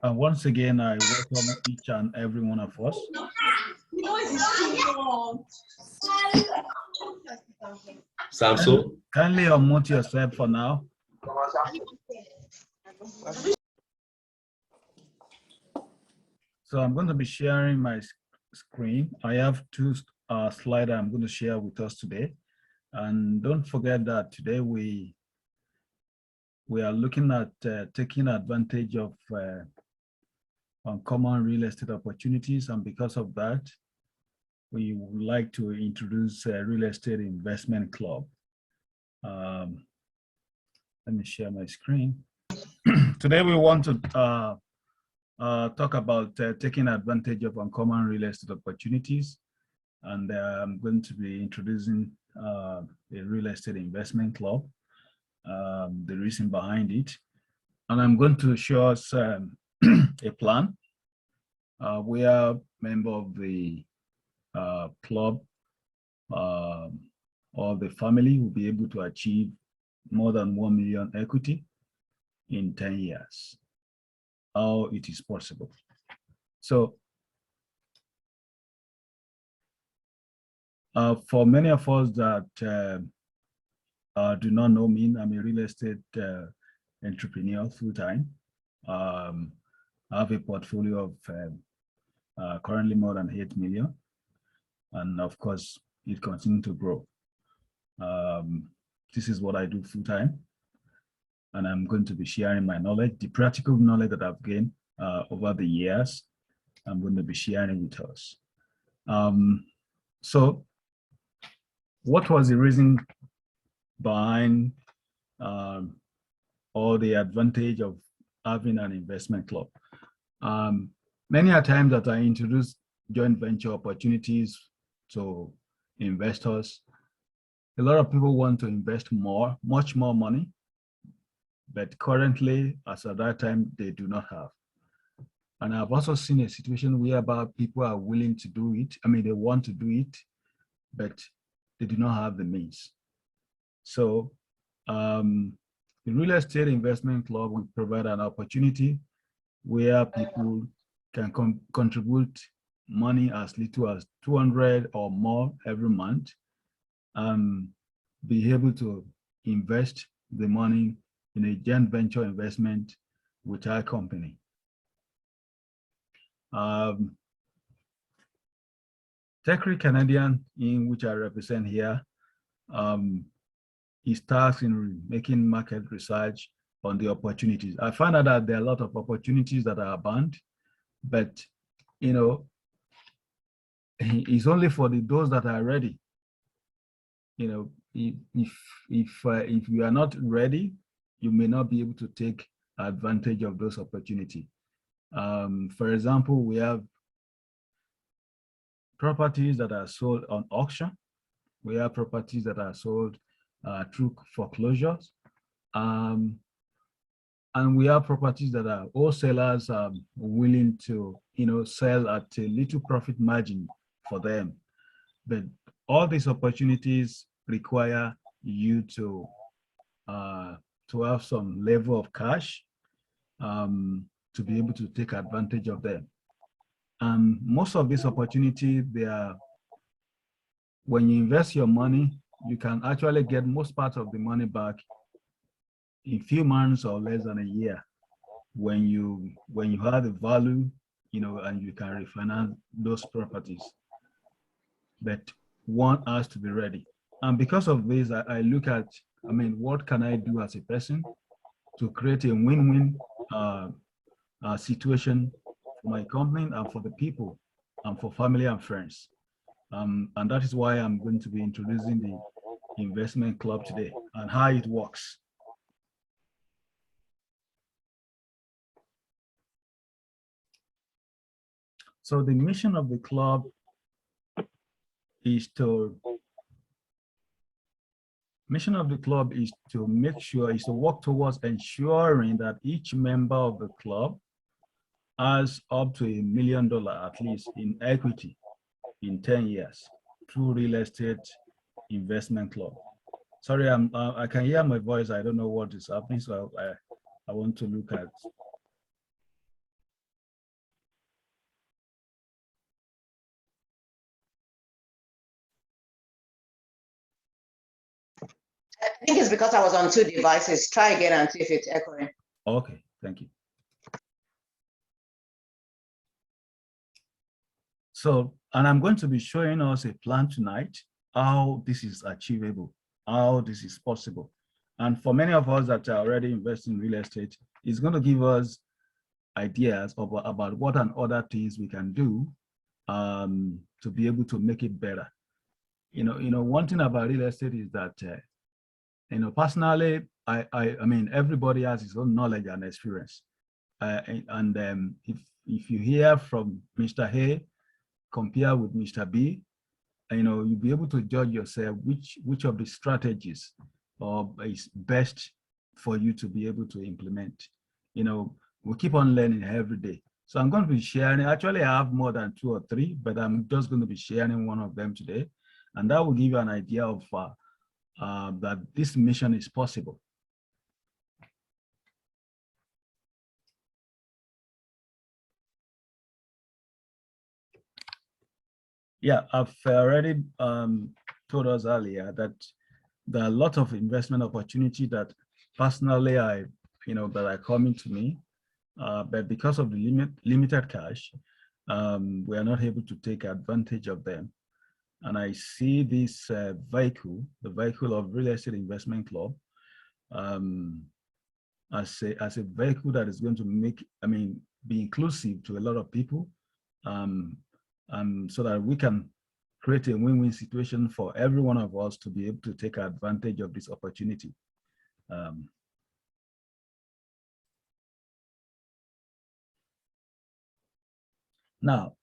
And once again, I welcome each and every one of us. Samson? Kindly unmute yourself for now. So I'm going to be sharing my screen. I have two slides I'm going to share with us today. And don't forget that today we are looking at taking advantage of uncommon real estate opportunities. And because of that, we would like to introduce a real estate investment club. Let me share my screen. Today we want to talk about taking advantage of uncommon real estate opportunities. And I'm going to be introducing a real estate investment club, the reason behind it. And I'm going to show us a plan. We are member of the club, or the family will be able to achieve more than 1 million equity in 10 years. How it is possible. So for many of us that do not know me, I'm a real estate entrepreneur full-time. I have a portfolio of currently more than 8 million. And of course, it continues to grow. This is what I do full-time. And I'm going to be sharing my knowledge, the practical knowledge that I've gained over the years. I'm going to be sharing with us. So what was the reason behind or the advantage of having an investment club? Many a times that I introduce joint venture opportunities to investors, a lot of people want to invest much more money, but currently, as at that time, they do not have. And I've also seen a situation whereby people are willing to do it. I mean, they want to do it, but they do not have the means. So the Real Estate Investment Club will provide an opportunity where people can contribute money as little as 200 or more every month, be able to invest the money in a joint venture investment with our company. Tekreal Canadian, in which I represent here, is tasked in making market research on the opportunities. I found out that there are a lot of opportunities that are banned, but you know, it's only for those that are ready. You know, if you are not ready, you may not be able to take advantage of those opportunities. For example, we have properties that are sold on auction. We have properties that are sold through foreclosures. And we have properties that are wholesalers willing to, sell at a little profit margin for them. But all these opportunities require you to have some level of cash to be able to take advantage of them. Most of these opportunities, when you invest your money, you can actually get most part of the money back in few months or less than a year when you have the value, and you can refinance those properties. But one has to be ready. And because of this, I look at, what can I do as a person to create a win-win situation for my company and for the people and for family and friends. And that is why I'm going to be introducing the investment club today and how it works. So the mission of the club is to work towards ensuring that each member of the club has up to $1 million at least in equity in 10 years through real estate investment club. Sorry, I can hear my voice. I don't know what is happening, so I want to look at. I think it's because I was on 2 devices. Try again and see if it's echoing. Okay, thank you. So, and I'm going to be showing us a plan tonight, how this is achievable, how this is possible. And for many of us that are already investing in real estate, it's going to give us ideas about what and other things we can do to be able to make it better. One thing about real estate is that, personally, I mean, everybody has his own knowledge and experience. If you hear from Mr. A, compare with Mr. B, you'll be able to judge yourself which of the strategies is best for you to be able to implement. We keep on learning every day. So I'm going to be sharing, actually I have more than 2 or 3, but I'm just going to be sharing one of them today. And that will give you an idea of that this mission is possible. Yeah, I've already told us earlier that there are a lot of investment opportunity that personally that are coming to me, but because of the limited cash, we are not able to take advantage of them. And I see this vehicle, the vehicle of Real Estate Investment Club, as a vehicle that is going to be inclusive to a lot of people, so that we can create a win-win situation for every one of us to be able to take advantage of this opportunity. Now,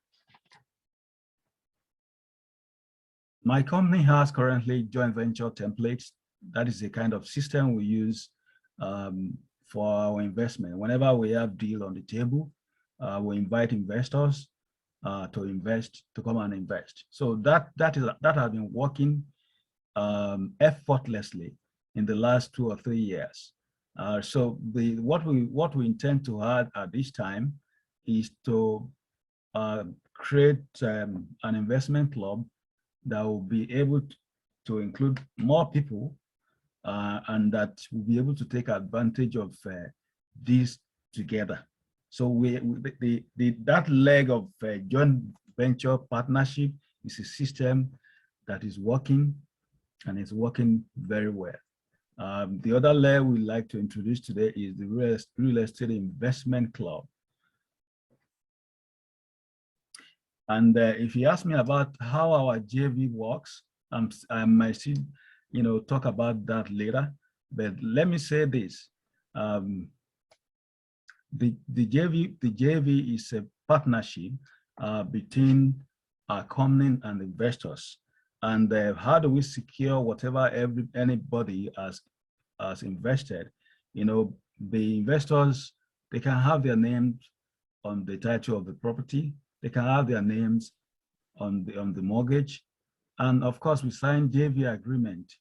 my company has currently joint venture templates. That is a kind of system we use for our investment. Whenever we have deal on the table, we invite investors to come and invest. So that has been working effortlessly in the last 2 or 3 years. So what we intend to add at this time is to create an investment club that will be able to include more people and that will be able to take advantage of these together. So that leg of joint venture partnership is a system that is working and it's working very well. The other leg we'd like to introduce today is the Real Estate Investment Club. And if you ask me about how our JV works, I might still, talk about that later. But let me say this: the JV is a partnership between our company and investors. And how do we secure whatever anybody has invested? The investors, they can have their names on the title of the property. They can have their names on the mortgage. And of course, we sign JV agreement,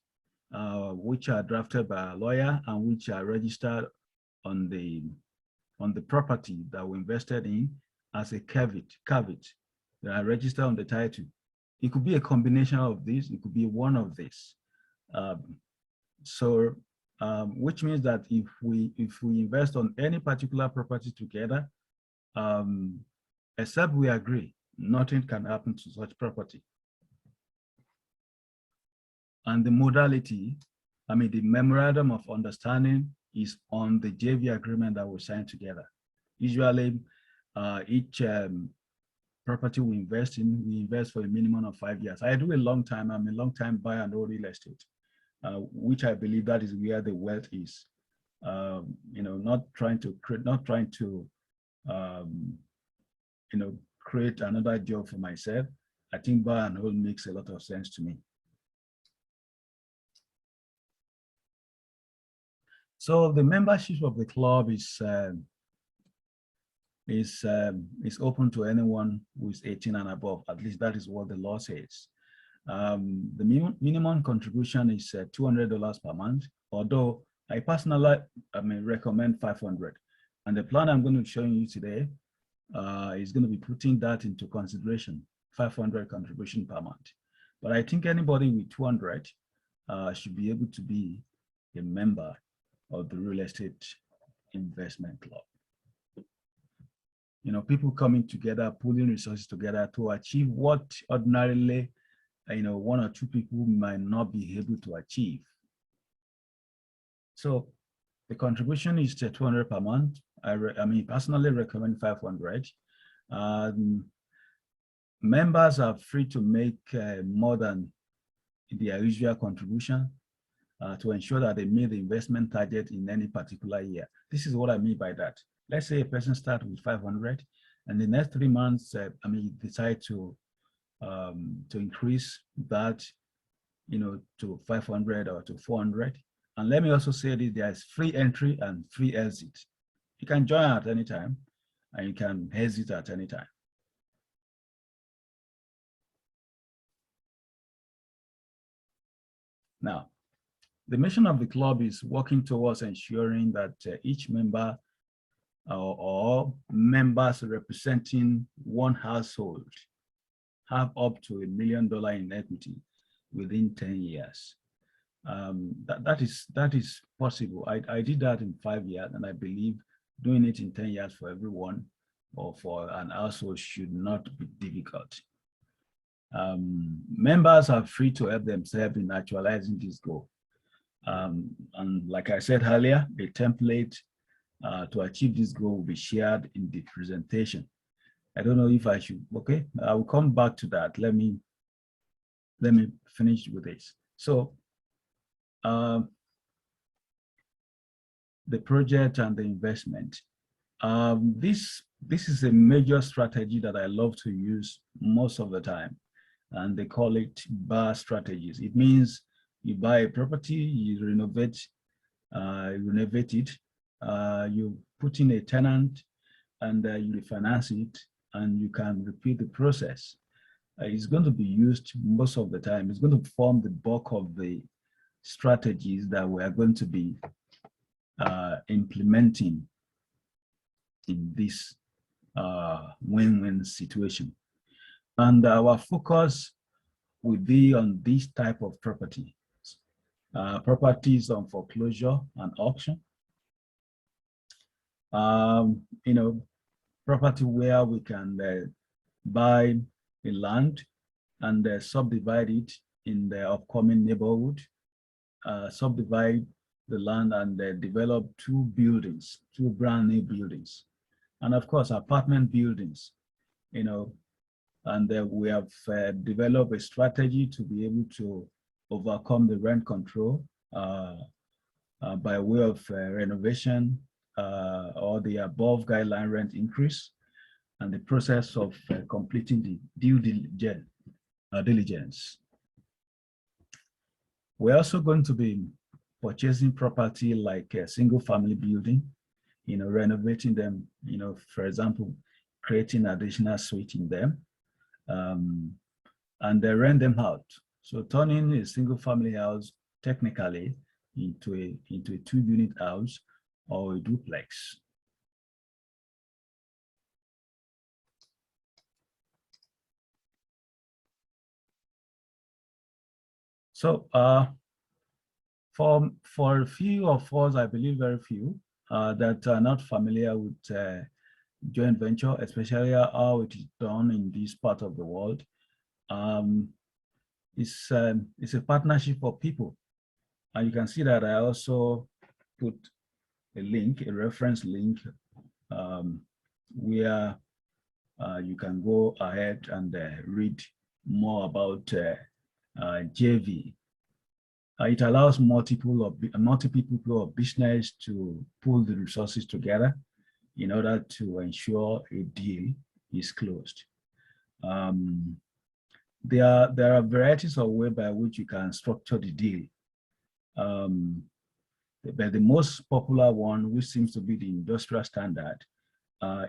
which are drafted by a lawyer and which are registered on the property that we invested in as a caveat. They are registered on the title. It could be a combination of these. It could be one of these. Which means that if we invest on any particular property together, except we agree, nothing can happen to such property. And the modality, the memorandum of understanding is on the JV agreement that we signed together. Usually, each property we invest for a minimum of 5 years. I do a long time. I'm a long time buyer and hold real estate, which I believe that is where the wealth is. Not trying to create another job for myself. I think buy and hold makes a lot of sense to me. So the membership of the club is open to anyone who is 18 and above. At least that is what the law says. The minimum contribution is $200 per month, although I personally recommend 500. And the plan I'm going to be showing you today is going to be putting that into consideration, 500 contribution per month. But I think anybody with 200 should be able to be a member of the Real Estate Investment Club. People coming together, pulling resources together to achieve what ordinarily, one or two people might not be able to achieve. So the contribution is $200 per month. I personally recommend 500. Members are free to make more than their usual contribution to ensure that they meet the investment target in any particular year. This is what I mean by that. Let's say a person starts with 500, and the next 3 months, decide to increase that, to 500 or to 400. And let me also say that there's free entry and free exit. You can join at any time, and you can exit at any time. Now, the mission of the club is working towards ensuring that each member or members representing one household have up to $1 million in equity within 10 years. That is possible. I did that in 5 years, and I believe doing it in 10 years for everyone or for an household should not be difficult. Members are free to help themselves in actualizing this goal. And like I said earlier, a template to achieve this goal will be shared in the presentation. I don't know if I should, okay, I will come back to that. Let me finish with this. So the project and the investment. This is a major strategy that I love to use most of the time, and they call it BAR strategies. It means you buy a property, you renovate it, you put in a tenant, and you refinance it, and you can repeat the process. It's going to be used most of the time. It's going to form the bulk of the strategies that we are going to be implementing in this win-win situation. And our focus will be on this type of property. Properties on foreclosure and auction. Property where we can buy a land and subdivide it in the upcoming neighborhood, subdivide the land and develop two brand new buildings. And of course, apartment buildings, and we have developed a strategy to be able to overcome the rent control by way of renovation or the above guideline rent increase, and the process of completing the due diligence. We're also going to be purchasing property like a single family building, renovating them, for example, creating additional suite in them, and they rent them out. So turning a single family house technically into a 2-unit house or a duplex. So for a few of us, I believe very few, that are not familiar with joint venture, especially how it is done in this part of the world, it's a partnership for people. And you can see that I also put a reference link, where you can go ahead and read more about JV. It allows multiple people of business to pull the resources together in order to ensure a deal is closed. There are varieties of ways by which you can structure the deal. But the most popular one, which seems to be the industrial standard,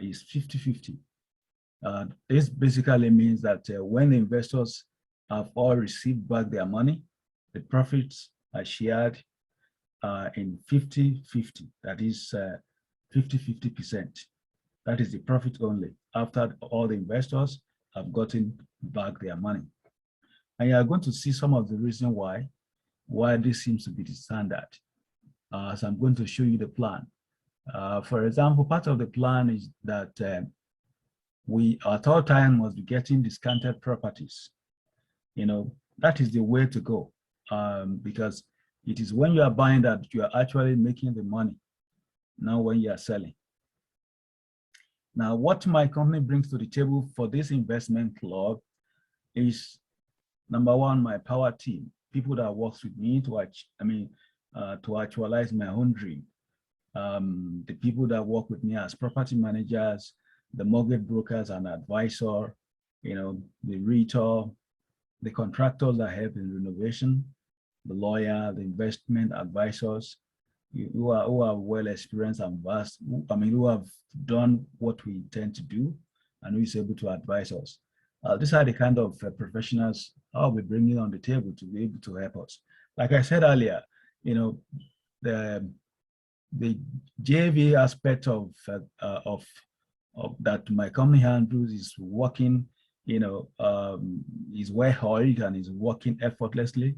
is 50-50. This basically means that when the investors have all received back their money, the profits are shared in 50-50. That is 50-50%. That is the profit only after all the investors have gotten back their money. And you are going to see some of the reason why this seems to be the standard. So I'm going to show you the plan. For example, part of the plan is that we at all time must be getting discounted properties. That is the way to go, because it is when you are buying that you are actually making the money, not when you are selling. Now, what my company brings to the table for this investment club is, number one, my power team, people that works with me to actualize my own dream. The people that work with me as property managers, the mortgage brokers and advisor, the realtor, the contractors that help in renovation, the lawyer, the investment advisors, who are well experienced and vast, who have done what we intend to do and who is able to advise us. These are the kind of professionals I'll be bringing on the table to be able to help us. Like I said earlier, the JV aspect of that my company handles is working, is well oiled and is working effortlessly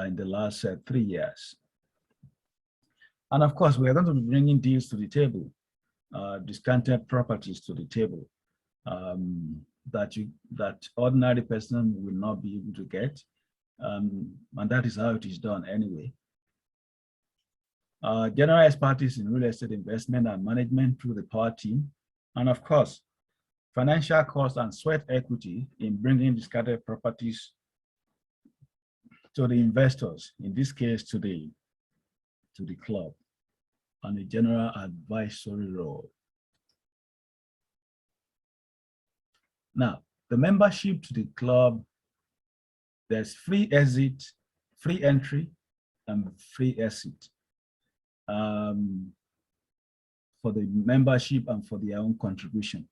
in the last 3 years. And of course, we are going to be bringing deals to the table, discounted properties to the table that ordinary person will not be able to get. And that is how it is done anyway. General expertise in real estate investment and management through the power team. And of course, financial cost and sweat equity in bringing discarded properties to the investors, in this case to the club, and a general advisory role. Now, the membership to the club, there's free exit, free entry, and free exit for the membership and for their own contribution.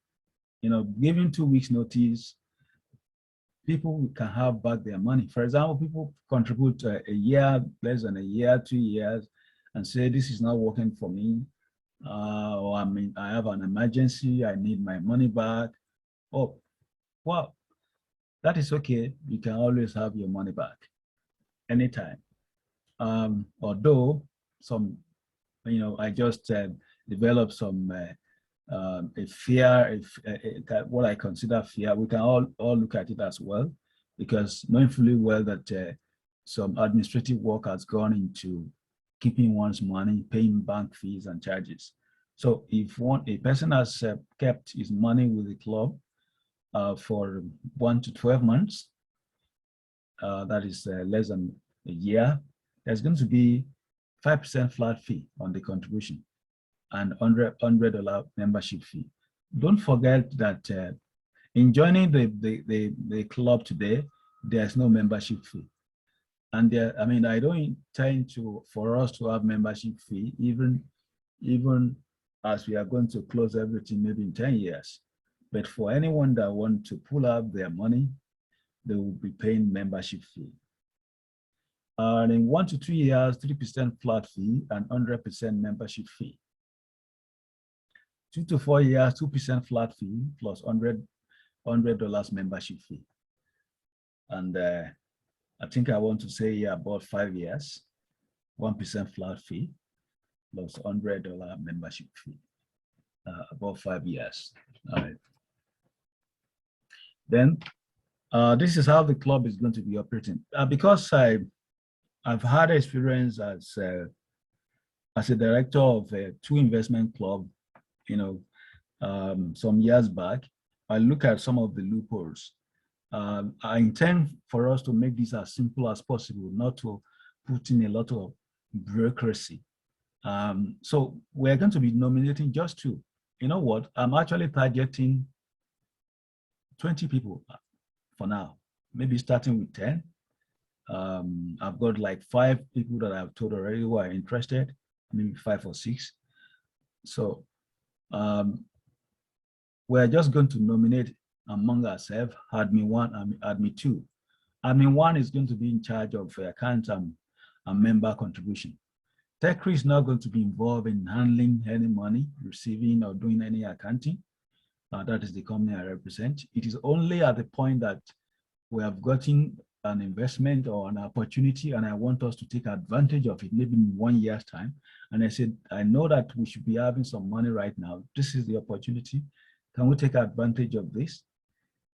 Given 2 weeks notice, people can have back their money. For example, people contribute a year, less than a year, 2 years, and say, this is not working for me. Or I have an emergency, I need my money back. Oh, well, that is okay. You can always have your money back anytime. Although I just developed some a fear, what I consider fear. We can all look at it as well, because knowing fully well that some administrative work has gone into keeping one's money, paying bank fees and charges. So if a person has kept his money with the club for 1 to 12 months, that is less than a year, there's going to be 5% flat fee on the contribution and $100 membership fee. Don't forget that in joining the club today, there's no membership fee. And I don't intend for us to have membership fee, even as we are going to close everything maybe in 10 years. But for anyone that wants to pull out their money, they will be paying membership fee. And in 1 to 2 years, 3% flat fee and 100% membership fee. 2 to 4 years, 2% flat fee plus $100 membership fee. And I think I want to say about 5 years, 1% flat fee plus $100 membership fee, about 5 years. All right. Then this is how the club is going to be operating. Because I've had experience as a director of 2 investment clubs, some years back. I look at some of the loopholes. I intend for us to make this as simple as possible, not to put in a lot of bureaucracy. So we're going to be nominating just 2. You know what? I'm actually targeting 20 people for now, maybe starting with 10. I've got like 5 people that I've told already who are interested, maybe 5 or 6. So we're just going to nominate among ourselves, admin 1 and admin 2. Admin 1 is going to be in charge of account and member contribution. Tekreal is not going to be involved in handling any money, receiving or doing any accounting. That is the company I represent. It is only at the point that we have gotten an investment or an opportunity and I want us to take advantage of it, maybe in 1 year's time. And I said, I know that we should be having some money right now. This is the opportunity. Can we take advantage of this?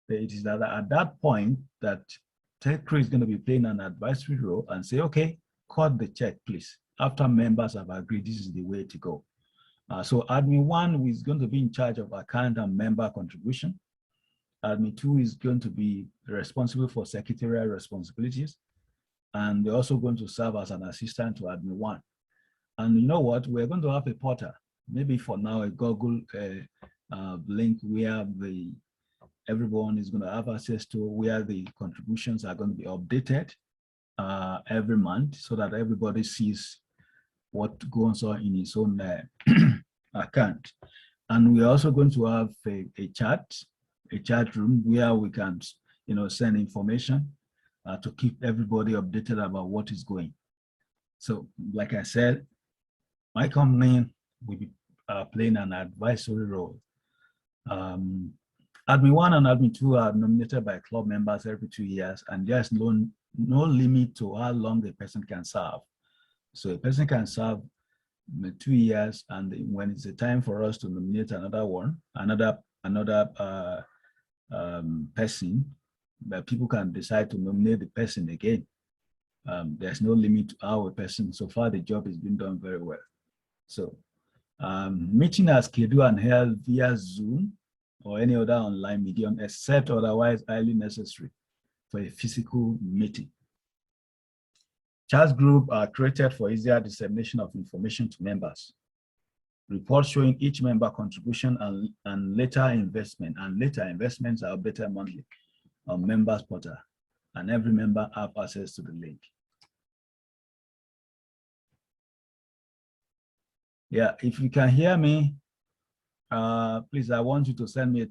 It is that at that point that Tekreal is going to be playing an advisory role and say, okay, cut the check, please. After members have agreed, this is the way to go. So admin 1 is going to be in charge of account and member contribution. Admin 2 is going to be responsible for secretarial responsibilities. And they're also going to serve as an assistant to admin 1. And you know what? We're going to have a portal, maybe for now a Google link where everyone is going to have access to, where the contributions are going to be updated every month so that everybody sees what goes on in his own account. And we're also going to have a chat room where we can, send information to keep everybody updated about what is going. So, like I said, my company will be playing an advisory role. Admin 1 and Admin 2 are nominated by club members every 2 years, and there's no limit to how long the person can serve. So a person can serve 2 years, and when it's the time for us to nominate another person, but people can decide to nominate the person again. There's no limit to our person. So far, the job has been done very well. So meeting are scheduled and held via Zoom or any other online medium, except otherwise highly necessary for a physical meeting. Chat groups are created for easier dissemination of information to members. Reports showing each member contribution and later investment, and later investments are updated monthly on members portal, and every member have access to the link. Yeah, if you can hear me, please, I want you to send a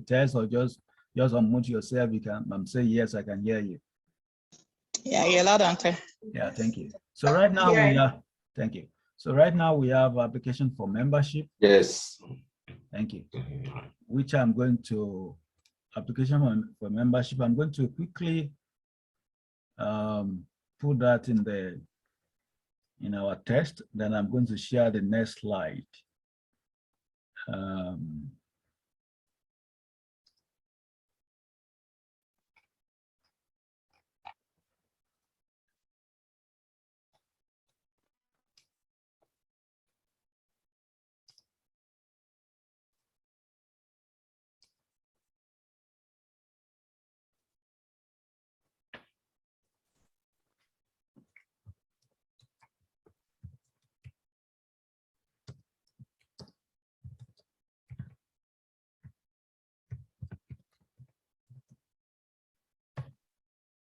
text or just unmute yourself. You can say yes, I can hear you. Yeah, you're loud and clear. Yeah, thank you. So right now we are, thank you. So right now we have application for membership. Yes. Thank you. Which I'm going to, application for membership, I'm going to quickly put that in our test. Then I'm going to share the next slide.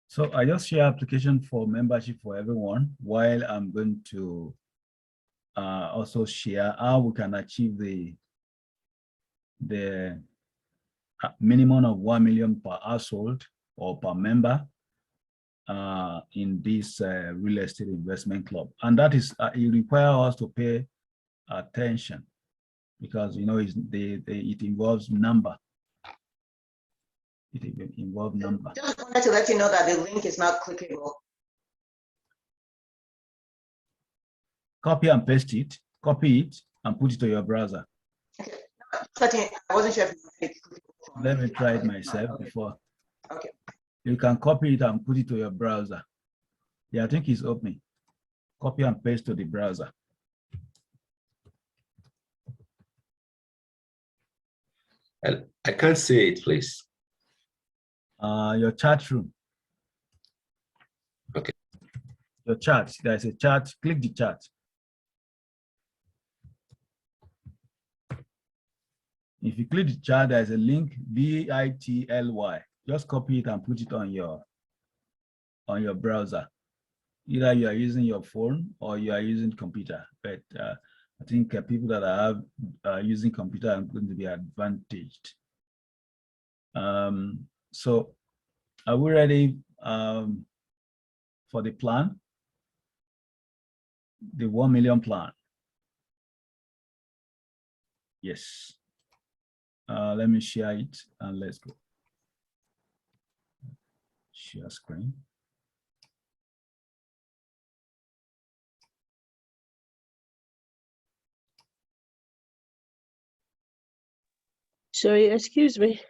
So I just share application for membership for everyone, while I'm going to also share how we can achieve the minimum of 1 million per household or per member in this real estate investment club. And that is, it requires us to pay attention because, it involves number. It involves number. Just wanted to let you know that the link is not clickable. Copy and paste it, copy it and put it to your browser. Okay. I wasn't sure if it's clickable. Let me try it myself before. Okay. You can copy it and put it to your browser. Yeah, I think it's opening. Copy and paste to the browser. I can't see it, please. Your chat room. Okay. Your chat, there's a chat, click the chat. If you click the chat, there's a link, bit.ly. Just copy it and put it on your browser. Either you are using your phone or you are using computer. But I think people that are using computer are going to be advantaged. So are we ready for the plan? The 1 million plan. Yes. Let me share it and let's go. Share screen. Sorry, excuse me.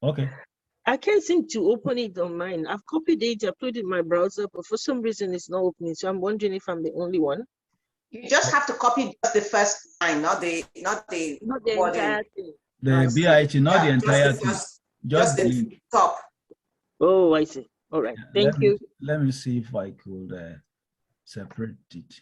Okay. I can't seem to open it on mine. I've copied it, uploaded it in my browser, but for some reason it's not opening. So I'm wondering if I'm the only one. You just have to copy just the first line, not the Not the wording. entire thing. The BIT, not the entire just the thing. first, Just just the the link. top. Oh, I see. All right. Thank you. Let me see if I could separate it.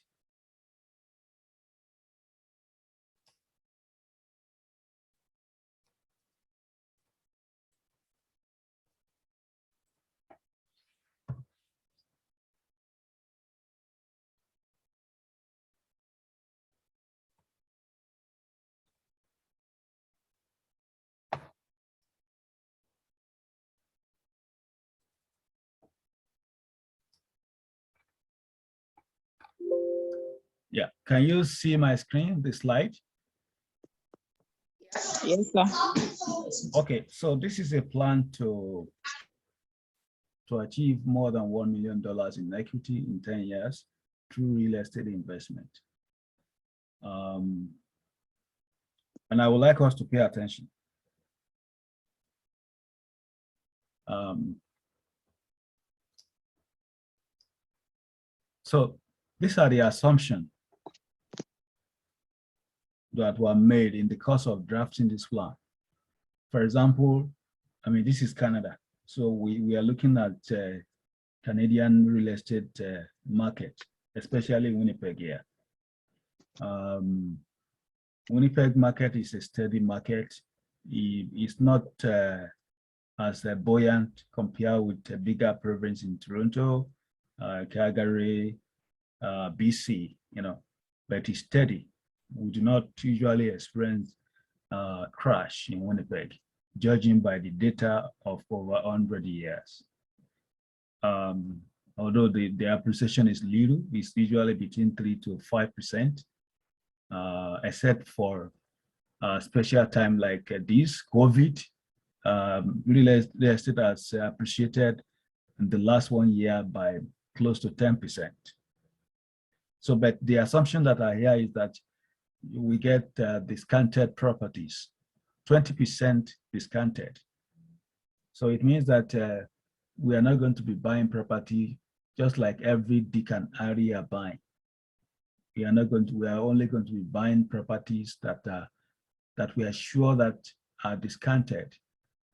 Yeah, can you see my screen, the slide? Yes, sir. Okay, so this is a plan to achieve more than $1 million in equity in 10 years through real estate investment. And I would like us to pay attention. So these are the assumptions that were made in the course of drafting this plan. For example, I mean, this is Canada. So we are looking at Canadian real estate market, especially Winnipeg here. Winnipeg market is a steady market. It's not as buoyant compared with a bigger province in Toronto, Calgary, BC, but it's steady. We do not usually experience crash in Winnipeg, judging by the data of over 100 years. Although the appreciation is little, it's usually between 3 to 5%, except for a special time like this, COVID. Real estate has appreciated in the last 1 year by close to 10%. So, but the assumption that I hear is that we get discounted properties, 20% discounted. So it means that we are not going to be buying property just like every Dick and Harry are buying. We are only going to be buying properties that we are sure that are discounted,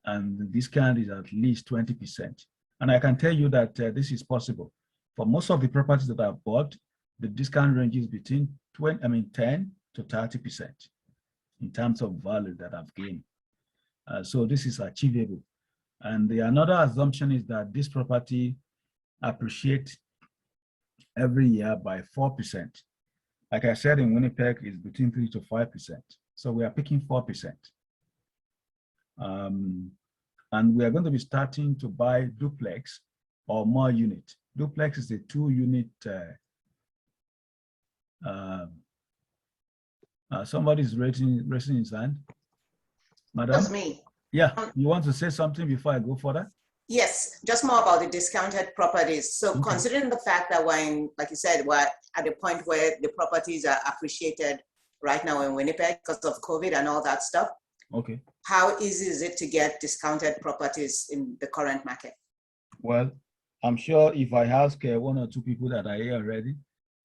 and the discount is at least 20%. And I can tell you that this is possible. For most of the properties that I've bought, the discount ranges between 10 to 30% in terms of value that I've gained. So this is achievable. And another assumption is that this property appreciates every year by 4%. Like I said, in Winnipeg, it's between 3 to 5%. So we are picking 4%. And we are going to be starting to buy duplex or more unit. Duplex is a 2-unit. Somebody's raising his hand. Madam? That's me. Yeah, you want to say something before I go further? Yes, just more about the discounted properties. So Okay. considering the fact that like you said, we're at the point where the properties are appreciated right now in Winnipeg because of COVID and all that stuff. Okay. How easy is it to get discounted properties in the current market? Well, I'm sure if I ask 1 or 2 people that are here already,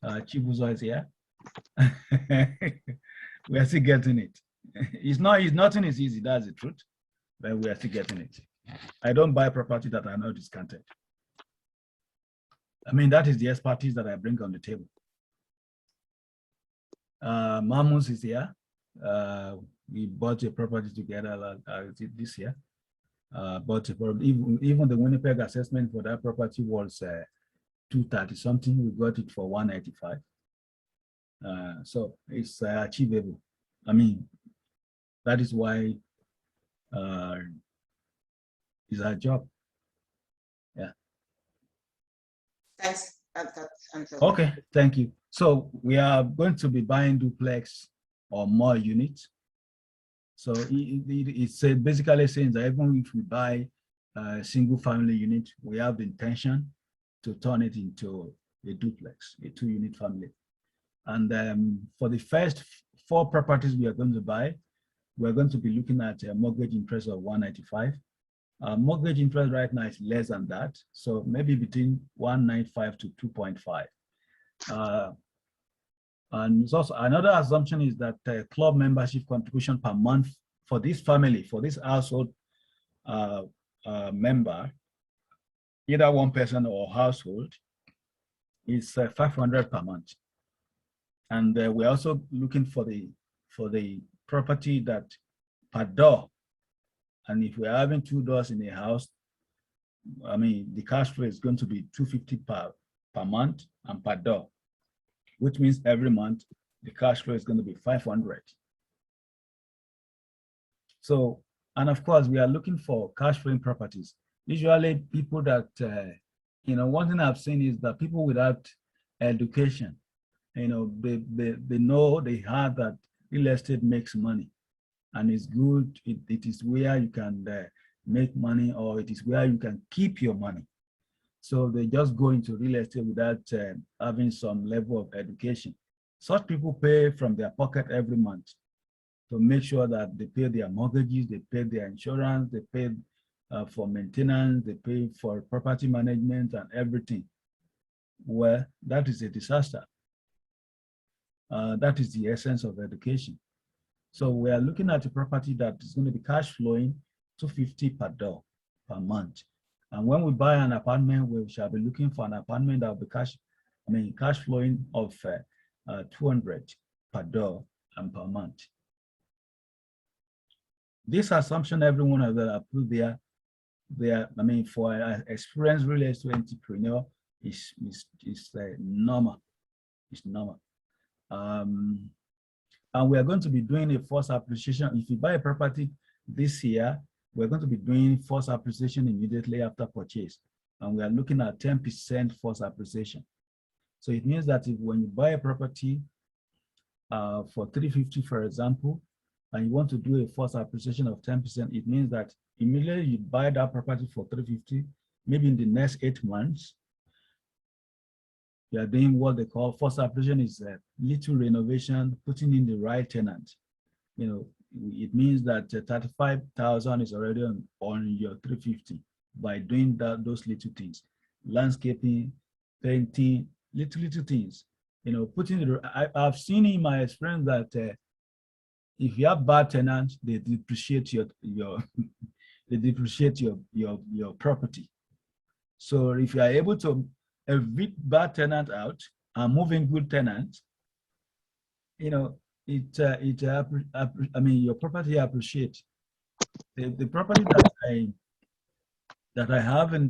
Chibuzo is here. We are still getting it. Nothing is easy, that's the truth, but we are still getting it. I don't buy property that are not discounted. I mean, that is the expertise that I bring on the table. Mamus is here. We bought a property together this year. But even the Winnipeg assessment for that property was 230 something. We got it for 185. So it's achievable. I mean, that is why it's our job. Yeah. Thanks. Okay, thank you. So we are going to be buying duplex or more units. So it's basically saying that even if we buy a single family unit, we have the intention to turn it into a duplex, a 2-unit family. And for the first 4 properties we are going to buy, we're going to be looking at a mortgage interest of 195. Mortgage interest right now is less than that, so maybe between 195 to 2.5. And also another assumption is that club membership contribution per month for this family, for this household member, either one person or household, is 500 per month. And we're also looking for the property that per door. And if we're having 2 doors in a house, I mean, the cash flow is going to be 250 per month and per door, which means every month the cash flow is going to be 500. So, and of course, we are looking for cash flowing properties. Usually people that, one thing I've seen is that people without education, they know, they heard that real estate makes money and it's good. It is where you can make money, or it is where you can keep your money. So they just go into real estate without having some level of education. Such people pay from their pocket every month to make sure that they pay their mortgages, they pay their insurance, they pay for maintenance, they pay for property management and everything. Well, that is a disaster. That is the essence of education. So we are looking at a property that is going to be cash flowing 250 per door per month. And when we buy an apartment, we shall be looking for an apartment that will be cash flowing of 200 per door and per month. This assumption, everyone of that I put there, for an experienced real estate entrepreneur is normal. It's normal. And we are going to be doing a forced appreciation. If you buy a property this year, we're going to be doing forced appreciation immediately after purchase. And we are looking at 10% forced appreciation. So it means that when you buy a property for 350, for example, and you want to do a forced appreciation of 10%, it means that immediately you buy that property for 350, maybe in the next 8 months, you are doing what they call forced appreciation, is a little renovation, putting in the right tenant. It means that 35,000 is already on your 350 by doing those little things, landscaping, painting, little things. I've seen in my experience that if you have bad tenants, they depreciate they depreciate your property. So if you are able to evict bad tenant out and move in good tenants, your property appreciates. The property that I have in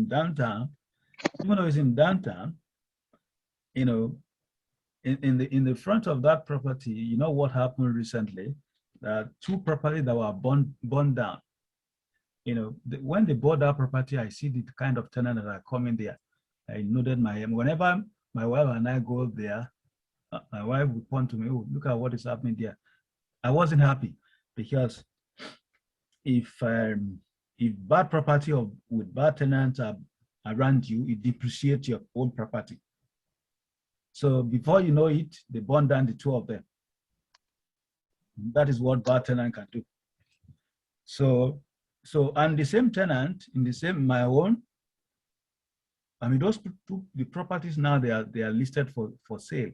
downtown, even though it's in downtown, in the front of that property, you know what happened recently? 2 properties that were burned down. When they bought that property, I see the kind of tenant that are coming there. I noted whenever my wife and I go there, my wife would point to me, "Oh, look at what is happening there." I wasn't happy because if bad property with bad tenants are around you, it depreciates your own property. So before you know it, they burn down the 2 of them. That is what bad tenant can do. So and the same tenant in my own, those 2, the properties now they are listed for sale.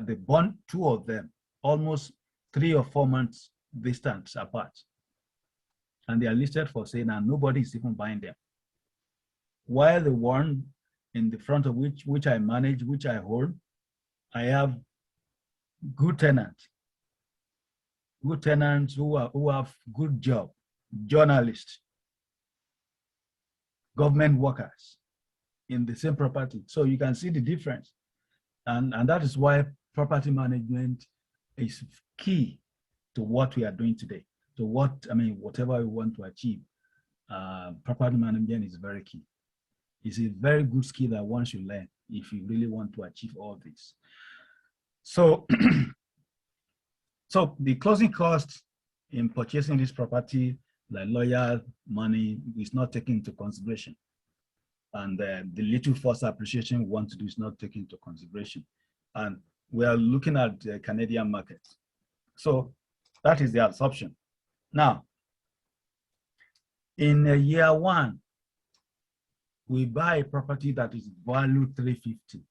They bought 2 of them, almost 3 or 4 months distance apart, and they are listed for sale, and nobody is even buying them. While the one in the front of which I manage, which I hold, I have good tenants who have good job, journalists, government workers in the same property. So you can see the difference. And that is why property management is key to what we are doing today, to whatever we want to achieve. Property management is very key. It's a very good skill that one should learn if you really want to achieve all this. So, so the closing cost in purchasing this property, like lawyer money, is not taken into consideration. And the little forced appreciation we want to do is not taken into consideration. And we are looking at the Canadian market. So That is the assumption. Now, in year one, we buy a property that is valued 350.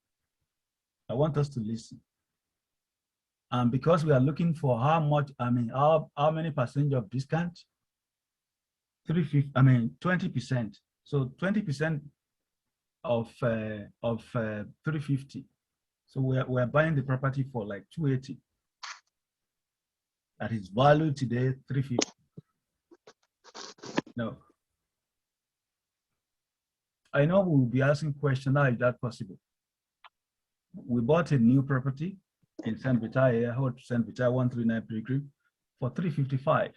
I want us to listen. And because we are looking for how much, how many percent of discount? 20%. So 20% of 350. So we're buying the property for like 280. That is valued today 350. No. I know we'll be asking questions, how is that possible? We bought a new property in St. Vita area, St. Vita 139 Pilgrim, for 355.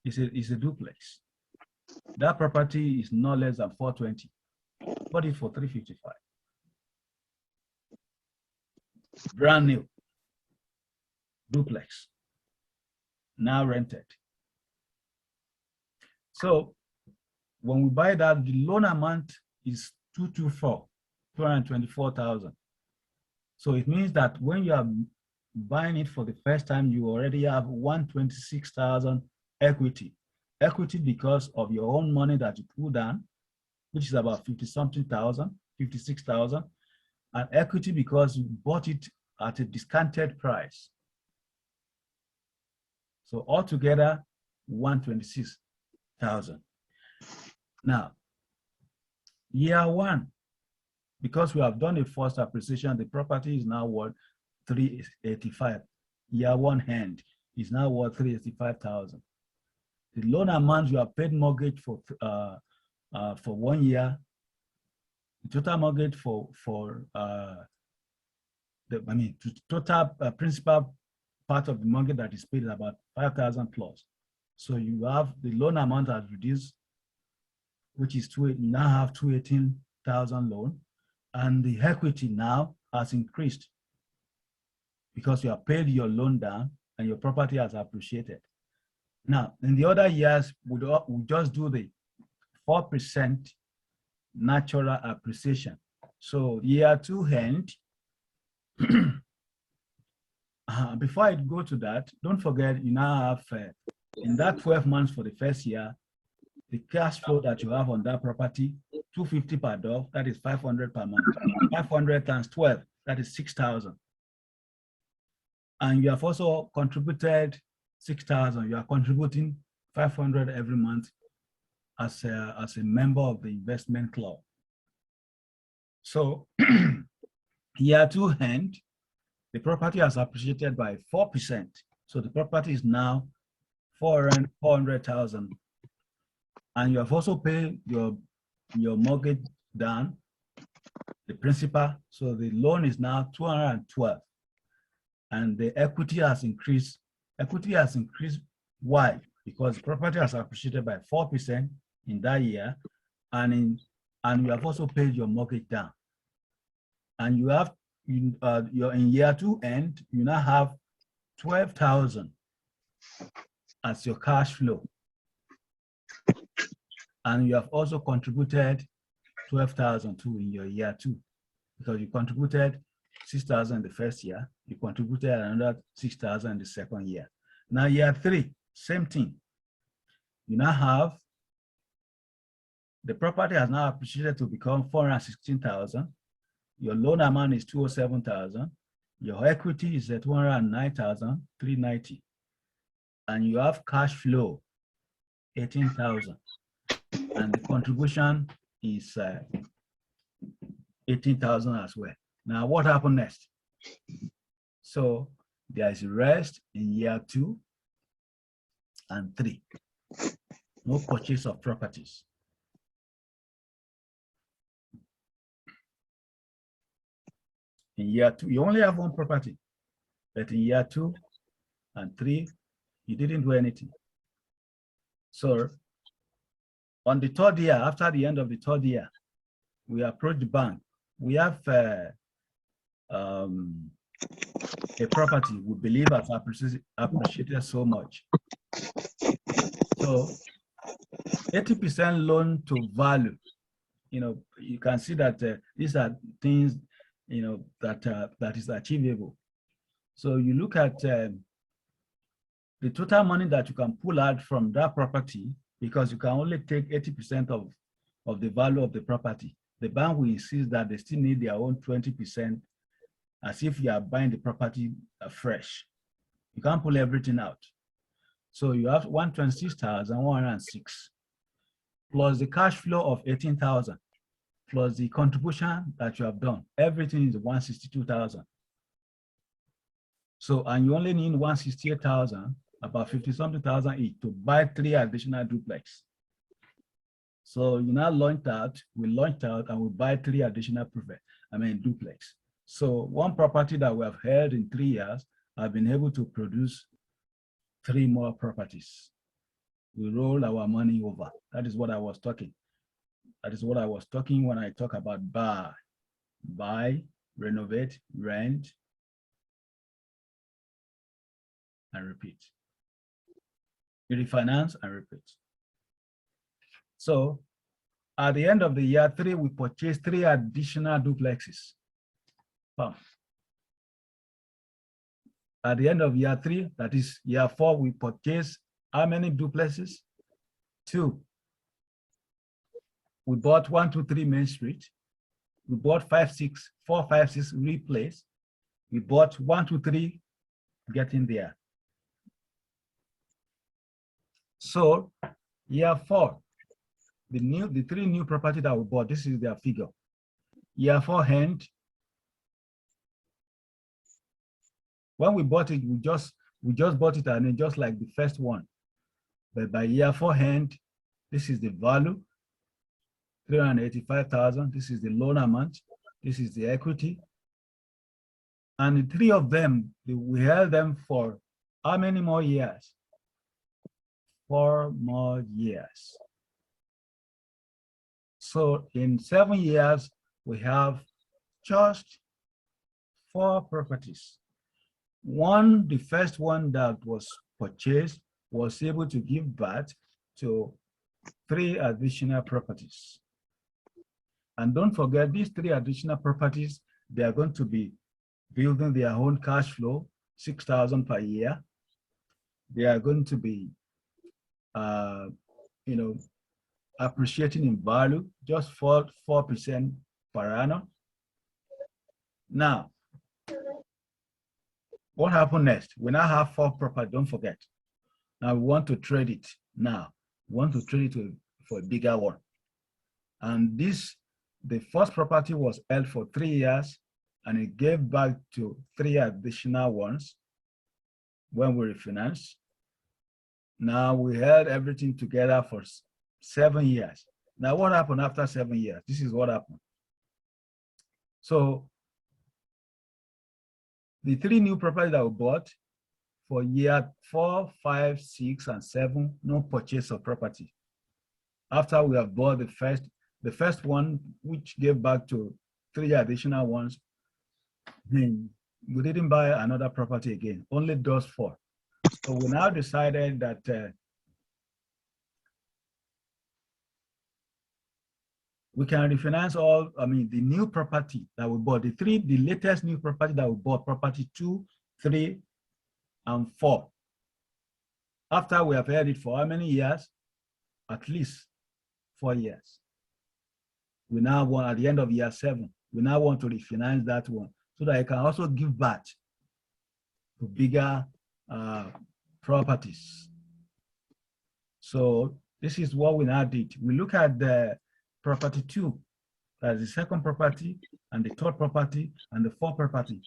It's a duplex. That property is no less than 420. Bought it for 355. Brand new. Duplex. Now rented. So when we buy that, the loan amount is 224,000. So it means that when you are buying it for the first time, you already have 126,000 equity. Equity because of your own money that you put down, which is about 50-something thousand, 56,000, and equity because you bought it at a discounted price. So altogether, 126,000. Now, year one, because we have done a first appreciation, the property is now worth 385. Year one hand is now worth 385,000. The loan amount you have paid mortgage for 1 year, the total mortgage total principal part of the mortgage that is paid is about 5,000 plus. So you have the loan amount has reduced, which is you now have 218,000 loan, and the equity now has increased because you have paid your loan down and your property has appreciated. Now, in the other years, we just do the 4% natural appreciation. So year two end, before I go to that, don't forget you now have, in that 12 months for the first year, the cash flow that you have on that property, 250 per door, that is 500 per month. 500 times 12, that is 6,000. And you have also contributed 6,000. You are contributing 500 every month as a member of the investment club. So year two end, the property has appreciated by 4%. So the property is now 400,000. And you have also paid your mortgage down, the principal. So the loan is now 212. And the equity has increased. Equity has increased. Why? Because the property has appreciated by 4% in that year. And you have also paid your mortgage down. And you have, you're in year two end, you now have 12,000 as your cash flow. And you have also contributed 12,000 too in your year two, because you contributed 6,000 the first year, you contributed another 6,000 the second year. Now year three, same thing. You now have, the property has now appreciated to become 416,000. Your loan amount is 207,000. Your equity is at 209,390. And you have cash flow, 18,000. And the contribution is 18,000 as well. Now, what happened next? So there is rest in year 2 and 3. No purchase of properties. In year 2, you only have one property, but in year 2 and 3, you didn't do anything. So on the 3rd year, after the end of the 3rd year, we approach the bank. We have a property we believe has appreciated so much. So 80% loan to value. You know, you can see that these are things, you know, that is achievable. So you look at the total money that you can pull out from that property, because you can only take 80% of the value of the property, the bank will insist that they still need their own 20%, as if you are buying the property fresh. You can't pull everything out. So you have 126,106 plus the cash flow of 18,000 plus the contribution that you have done. Everything is 162,000. So, and you only need 168,000, about 50-something thousand each to buy 3 additional duplex. So you now launched out, we launched out and we buy 3 additional duplex. So one property that we have held in 3 years, I've been able to produce 3 more properties. We roll our money over. That is what I was talking. That is what I was talking when I talk about buy, renovate, rent, and repeat. Refinance and repeat. So at the end of the year 3, we purchased 3 additional duplexes. Bam. At the end of year 3, that is year 4, we purchased how many duplexes? 2. We bought 123 Main Street. We bought 456 Replace. We bought 123 Getting There. So year 4, the 3 new property that we bought, this is their figure. Year 4 end, when we bought it, we just bought it, and then just like the first one. But by year 4 end, this is the value, 385,000. This is the loan amount. This is the equity. And the 3 of them, we held them for how many more years? 4 more years. So in 7 years, we have just 4 properties. One, the first one that was purchased, was able to give birth to 3 additional properties. And don't forget, these 3 additional properties, they are going to be building their own cash flow, 6,000 per year. They are going to be, appreciating in value, just 4% per annum. Now, what happened next? We now have 4 properties, don't forget. Now we want to trade it now. We want to trade it for a bigger one. And the first property was held for 3 years, and it gave back to 3 additional ones when we refinanced. Now we held everything together for 7 years. Now what happened after 7 years? This is what happened. So the 3 new properties that we bought for year 4, 5, 6, and 7, no purchase of property. After we have bought the first one, which gave back to 3 additional ones, then we didn't buy another property again, only those 4. So we now decided that we can refinance the new property that we bought, the latest new property that we bought, property 2, 3, and 4. After we have held it for how many years? At least 4 years. We now want, at the end of year 7, we now want to refinance that one so that it can also give back to bigger properties. So this is what we now did. We look at the property 2, that's the second property, and the third property, and the fourth property.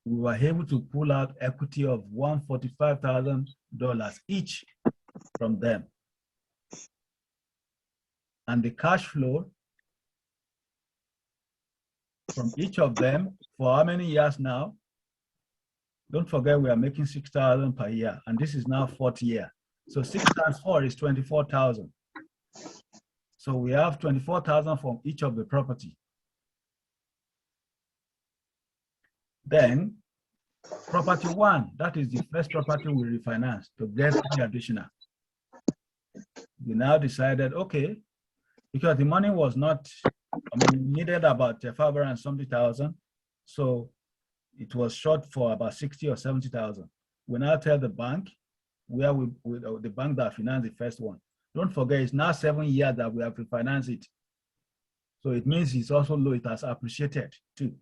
We were able to pull out equity of $145,000 each from them. And the cash flow from each of them for how many years now? Don't forget, we are making 6,000 per year, and this is now 4th year. So 6 times 4 is 24,000. So we have 24,000 from each of the property. Then property 1, that is the first property we refinanced to get 3 additional. We now decided, okay, because the money was not, needed about 500 and something thousand. So it was short for about 60 or 70,000. We now tell the bank, where the bank that financed the first one. Don't forget, it's now 7 years that we have refinanced it. So it means it's also low, it has appreciated too.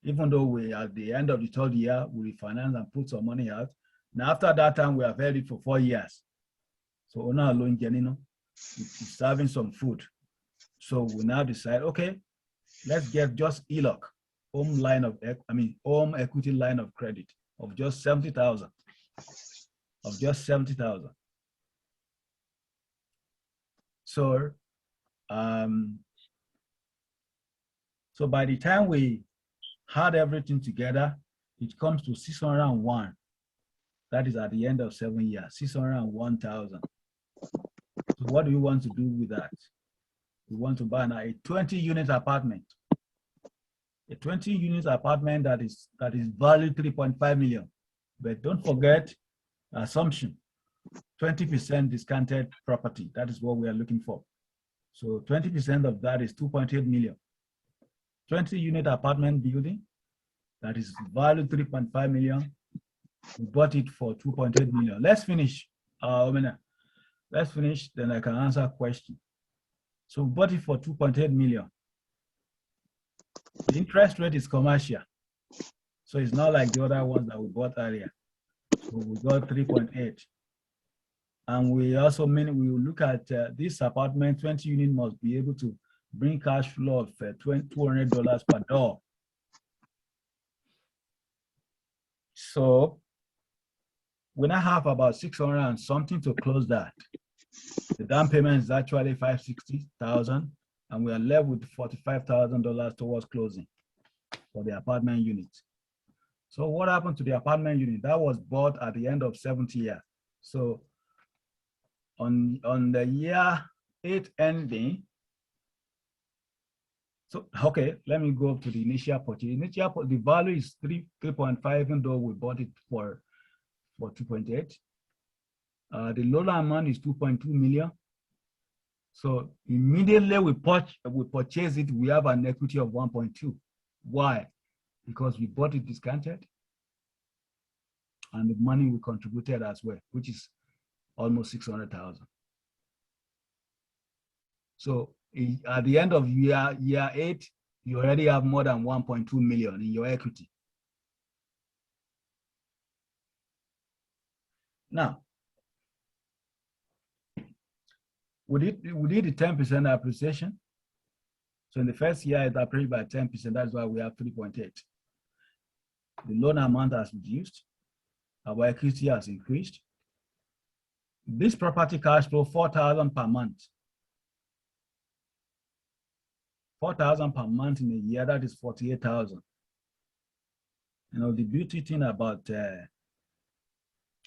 Even though we at the end of the 3rd year, we refinance and put some money out. Now after that time, we have held it for 4 years. So owner alone, Janino, is serving some food. So we now decide, okay, let's get just ELOC, home equity line of credit of just 70,000. Of just 70,000. So, so by the time we had everything together, it comes to 601. That is at the end of 7 years, 601,000. So what do you want to do with that? We want to buy now a 20-unit apartment. A 20-unit apartment that is valued 3.5 million. But don't forget assumption, 20% discounted property. That is what we are looking for. So 20% of that is 2.8 million. 20-unit apartment building that is valued 3.5 million. We bought it for 2.8 million. Let's finish. Let's finish, then I can answer a question. So we bought it for 2.8 million. The interest rate is commercial. So it's not like the other ones that we bought earlier. So we got 3.8. And we also we will look at this apartment, 20 unit must be able to bring cash flow of $200 per door. So we now have about 600 and something to close that. The down payment is actually $560,000, and we are left with $45,000 towards closing for the apartment unit. So what happened to the apartment unit? That was bought at the end of 7th year. So on the year 8 ending, so okay, let me go up to the initial purchase. The value is 3.5, even though we bought it for 2.8. The loan amount is 2.2 million. So immediately we purchase it, we have an equity of 1.2. Why? Because we bought it discounted, and the money we contributed as well, which is almost 600,000. So at the end of year 8, you already have more than 1.2 million in your equity. Now, we did the 10% appreciation. So in the first year, it appreciated by 10%. That's why we have 3.8. The loan amount has reduced. Our equity has increased. This property cash flow, 4,000 per month. 4,000 per month in a year, that is 48,000. You know, the beauty thing about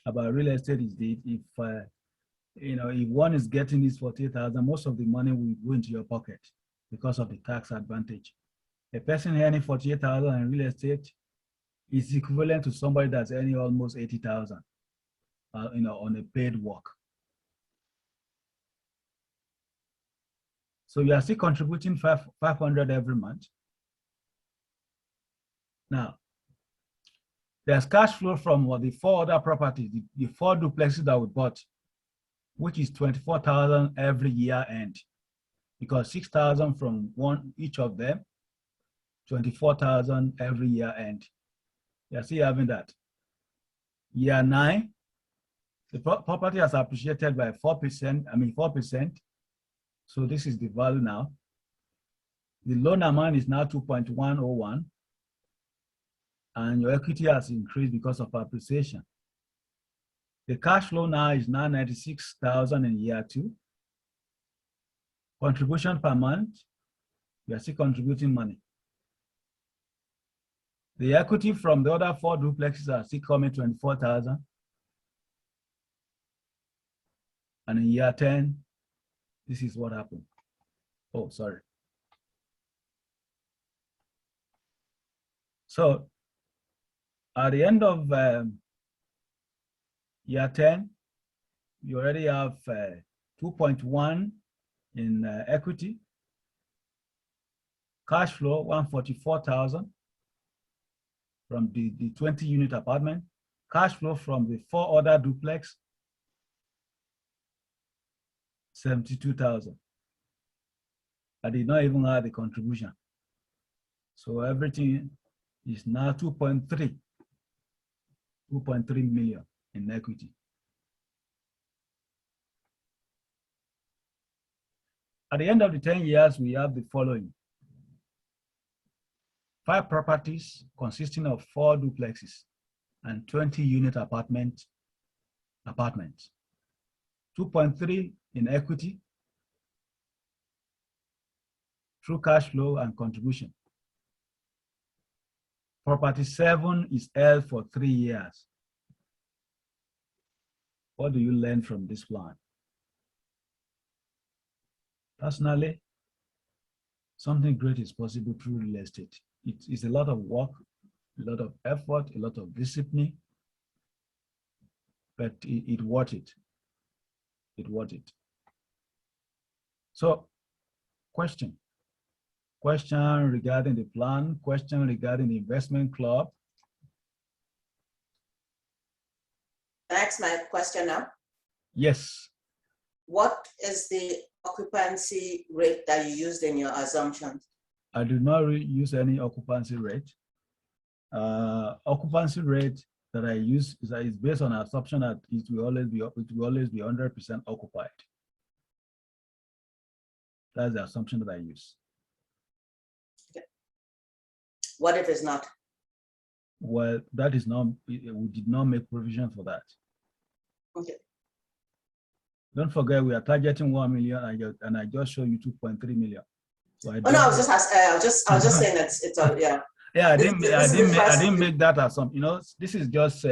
real estate is that if one is getting this 48,000, most of the money will go into your pocket because of the tax advantage. A person earning 48,000 in real estate is equivalent to somebody that's earning almost 80,000, on a paid work. So you are still contributing 500 every month. Now, there's cash flow from the 4 other properties, the 4 duplexes that we bought, which is 24,000 every year end, because 6,000 from each of them, 24,000 every year end. You're still having that. Year 9, the property has appreciated by 4%. So this is the value now. The loan amount is now 2.101, and your equity has increased because of appreciation. The cash flow now is now 96,000 in year 2. Contribution per month, we are still contributing money. The equity from the other 4 duplexes are still coming 24,000. And in year 10, this is what happened. Oh, sorry. So at the end of year 10, you already have 2.1 in equity. Cash flow, 144,000 from the 20-unit apartment. Cash flow from the 4 other duplex, 72,000. I did not even have the contribution. So everything is now 2.3 million in equity. At the end of the 10 years, we have the following: 5 properties consisting of 4 duplexes and 20-unit apartments, 2.3 in equity through cash flow and contribution. Property 7 is held for 3 years. What do you learn from this plan? Personally, something great is possible through real estate. It's a lot of work, a lot of effort, a lot of discipline, but it worth it. It worth it. So, question regarding the plan, question regarding the investment club. That's my question now. Yes. What is the occupancy rate that you used in your assumptions? I do not use any occupancy rate. Occupancy rate that I use is based on assumption that it will always be 100% occupied. That's the assumption that I use. Okay. What if it's not? Well, that is not, we did not make provision for that. Okay. Don't forget, we are targeting 1 million, and I just showed you 2.3 million. So I Oh no, I was just saying that it's a, yeah. Yeah, I didn't make that assumption. You know, this is just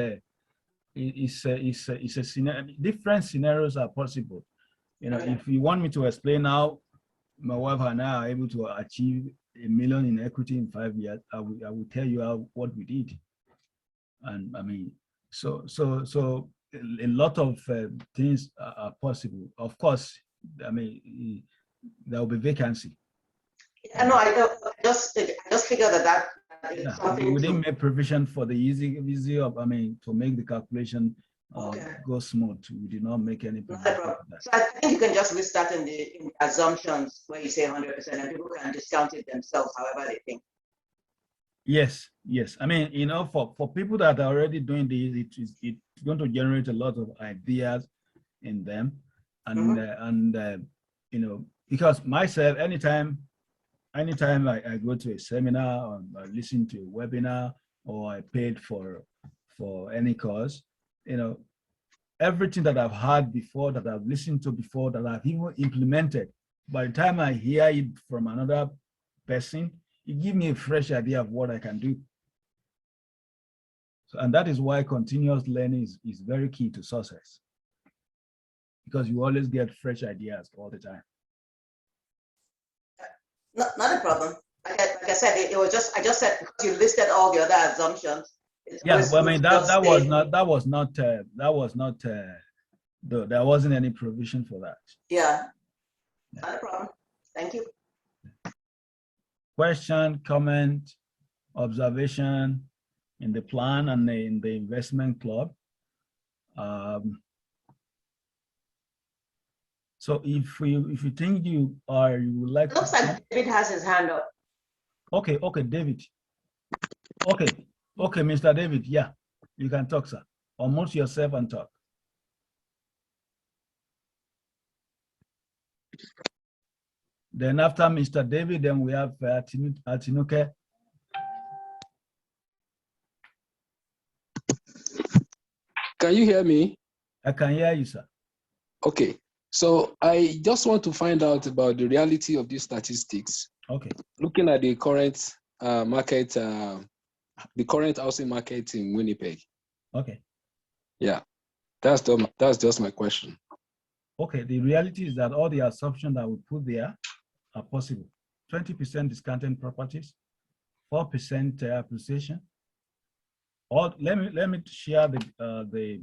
it's a scenario. Different scenarios are possible. You know, Okay. if you want me to explain how my wife and I are able to achieve 1 million in equity in 5 years, I will tell you what we did. And I mean, so a lot of things are possible. Of course, I mean, there will be vacancy. Yeah, no, I just figured that is Yeah, something we didn't to, make provision for the easy of, I mean, to make the calculation Okay. go smooth. We did not make any not a provision problem. for that. So I think you can just list that in the assumptions where you say 100% and people can discount it themselves however they think. Yes. I mean, you know, for people that are already doing this, it's going to generate a lot of ideas in them, and you know, because myself, anytime I go to a seminar or I listen to a webinar or I paid for any course, you know, everything that I've heard before, that I've listened to before, that I've even implemented, by the time I hear it from another person, it gives me a fresh idea of what I can do. So, and that is why continuous learning is very key to success, because you always get fresh ideas all the time. Not a problem. Like I said, it was just, I just said, because you listed all the other assumptions. Yeah, well, I mean, there wasn't any provision for that. Yeah, not a problem. Thank you. Question, comment, observation in the plan and in the investment club. So if you think you would like It looks like David has his hand up. Okay, David. Okay, Mr. David, yeah, you can talk, sir. Unmute yourself and talk. Then after Mr. David, then we have Atinuke. Can you hear me? I can hear you, sir. Okay, so I just want to find out about the reality of these statistics. Okay. Looking at the current market, the current housing market in Winnipeg. Okay. Yeah, that's just my question. Okay, the reality is that all the assumptions that we put there are possible. 20% discounted properties, 4% appreciation. Or let me share the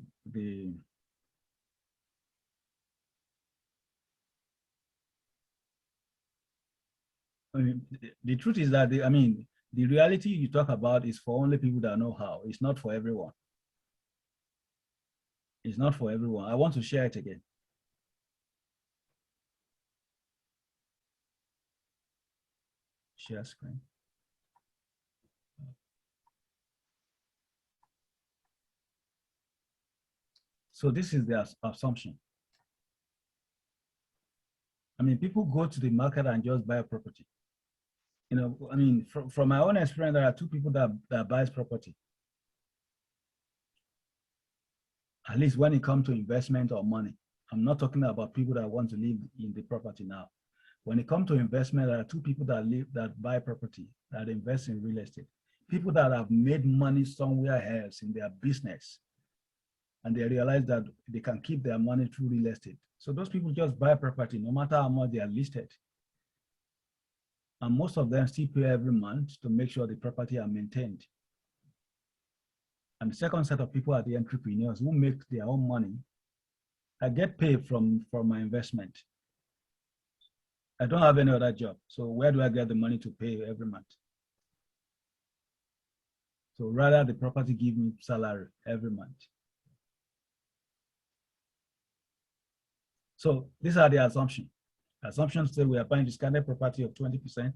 I mean, the truth is that the reality you talk about is for only people that know how. It's not for everyone. It's not for everyone. I want to share it again. share screen. So this is the assumption. I mean, people go to the market and just buy a property. You know, I mean, from my own experience, there are two people that buys property. At least when it comes to investment or money. I'm not talking about people that want to live in the property now. When it comes to investment, there are two people that buy property, that invest in real estate. People that have made money somewhere else in their business, and they realize that they can keep their money through real estate. So those people just buy property, no matter how much they are listed. And most of them still pay every month to make sure the property are maintained. And the second set of people are the entrepreneurs who make their own money. I get paid from my investment. I don't have any other job. So where do I get the money to pay every month? So rather the property give me salary every month. So these are the assumptions. Assumptions say we are buying discounted property of 20%,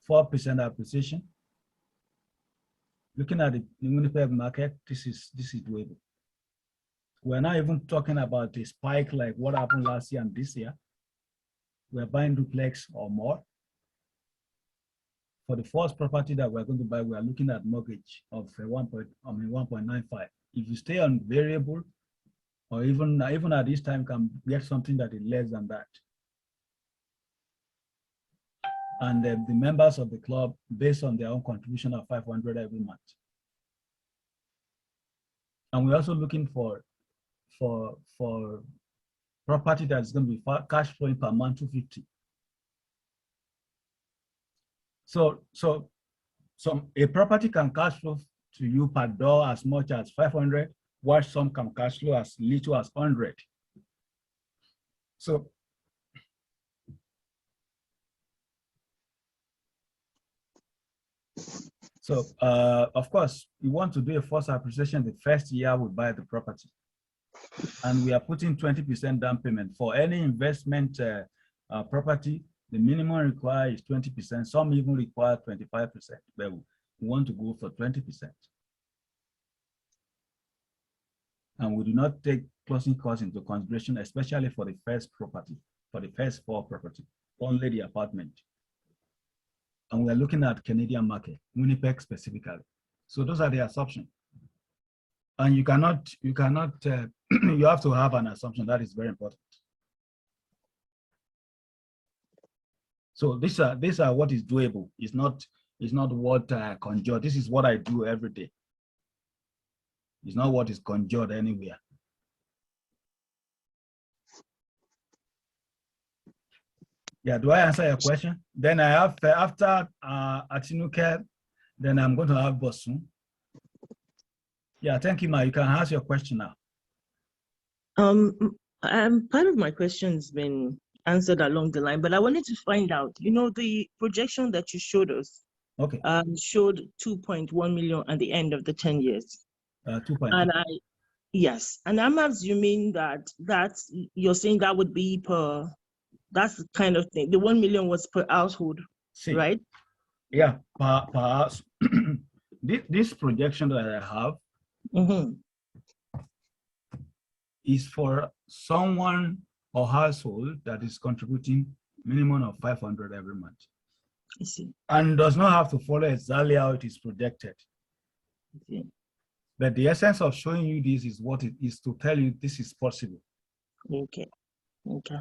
4% appreciation. Looking at the Winnipeg market, this is doable. We're not even talking about a spike like what happened last year and this year. We're buying duplex or more. For the first property that we're going to buy, we're looking at mortgage of 1.95. If you stay on variable, or even at this time can get something that is less than that. And the members of the club, based on their own contribution of 500 every month. And we're also looking for property that's going to be cash flowing per month 250. So a property can cash flow to you per door as much as 500, while some can cash flow as little as 100. So of course, we want to do a first appreciation the first year we buy the property. And we are putting 20% down payment. For any investment property, the minimum required is 20%. Some even require 25%, but we want to go for 20%. And we do not take closing costs into consideration, especially for the first property, for the first 4 property, only the apartment. And we're looking at Canadian market, Winnipeg specifically. So those are the assumptions. And you cannot, you have to have an assumption. That is very important. So these are what is doable. It's not what I conjure. This is what I do every day. It's not what is conjured anywhere. Yeah, do I answer your question? Then I have, after Atinuke, then I'm going to have Bosun. Yeah, thank you, Ma. You can ask your question now. Part of my question's been answered along the line, but I wanted to find out, you know, the projection that you showed us, Okay. showed 2.1 million at the end of the 10 years. 2.2. And yes, and I'm assuming that's you're saying that would be per, that's the kind of thing. The 1 million was per household, See, right? Yeah, per house. This projection that I have is for someone or household that is contributing minimum of 500 every month. I see. And does not have to follow exactly how it is projected. I see. But the essence of showing you this is what it is to tell you this is possible. Okay. Okay.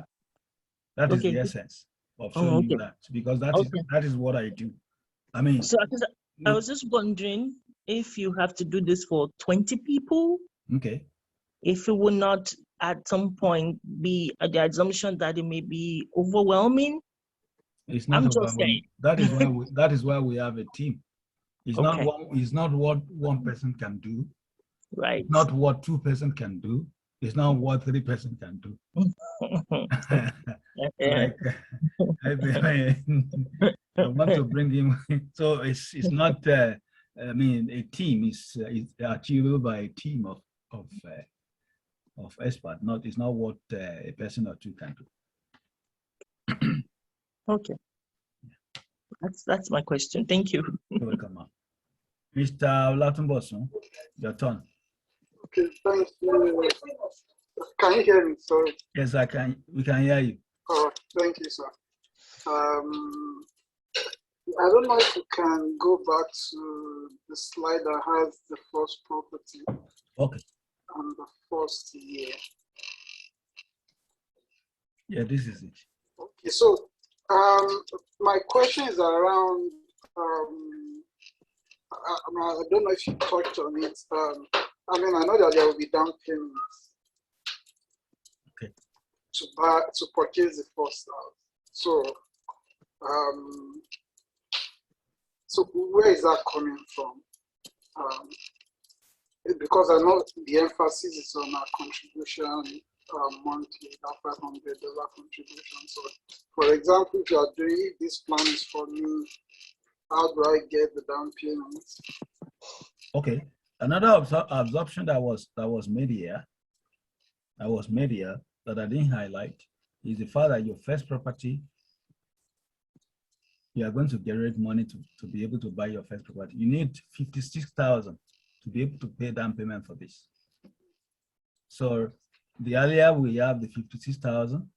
That is Okay. the essence of showing you that, because that is what I do. I mean, so I was just wondering if you have to do this for 20 people, okay. if it will not at some point be the assumption that it may be overwhelming. It's not I'm just saying. That is why we have a team. It's Okay. not what one person can do. Right. It's not what 2 person can do. It's not what 3 person can do. Like, I want to bring him. So it's not. I mean, a team is achievable by a team of experts. It's not what a person or 2 can do. Okay. That's my question. Thank you. You're welcome, ma'am. Mr. Olatunbosun, your turn. Okay, thank you. Can you hear me? Sorry. Yes, I can. We can hear you. Oh, thank you, sir. I don't know if you can go back to the slide that has the first property Okay. and the first year. Yeah, this is it. Okay, so my question is around, I don't know if you touched on it. I mean, I know that there will be down payments Okay. to purchase the first house. So, so where is that coming from? Because I know the emphasis is on our contribution monthly, that $500 contribution. So, for example, if you are doing this plan is for me, how do I get the down payment? Okay. Another absorption that was made here, that I didn't highlight, is the fact that your first property, you are going to generate money to be able to buy your first property. You need 56,000 to be able to pay down payment for this. So the earlier we have the 56,000,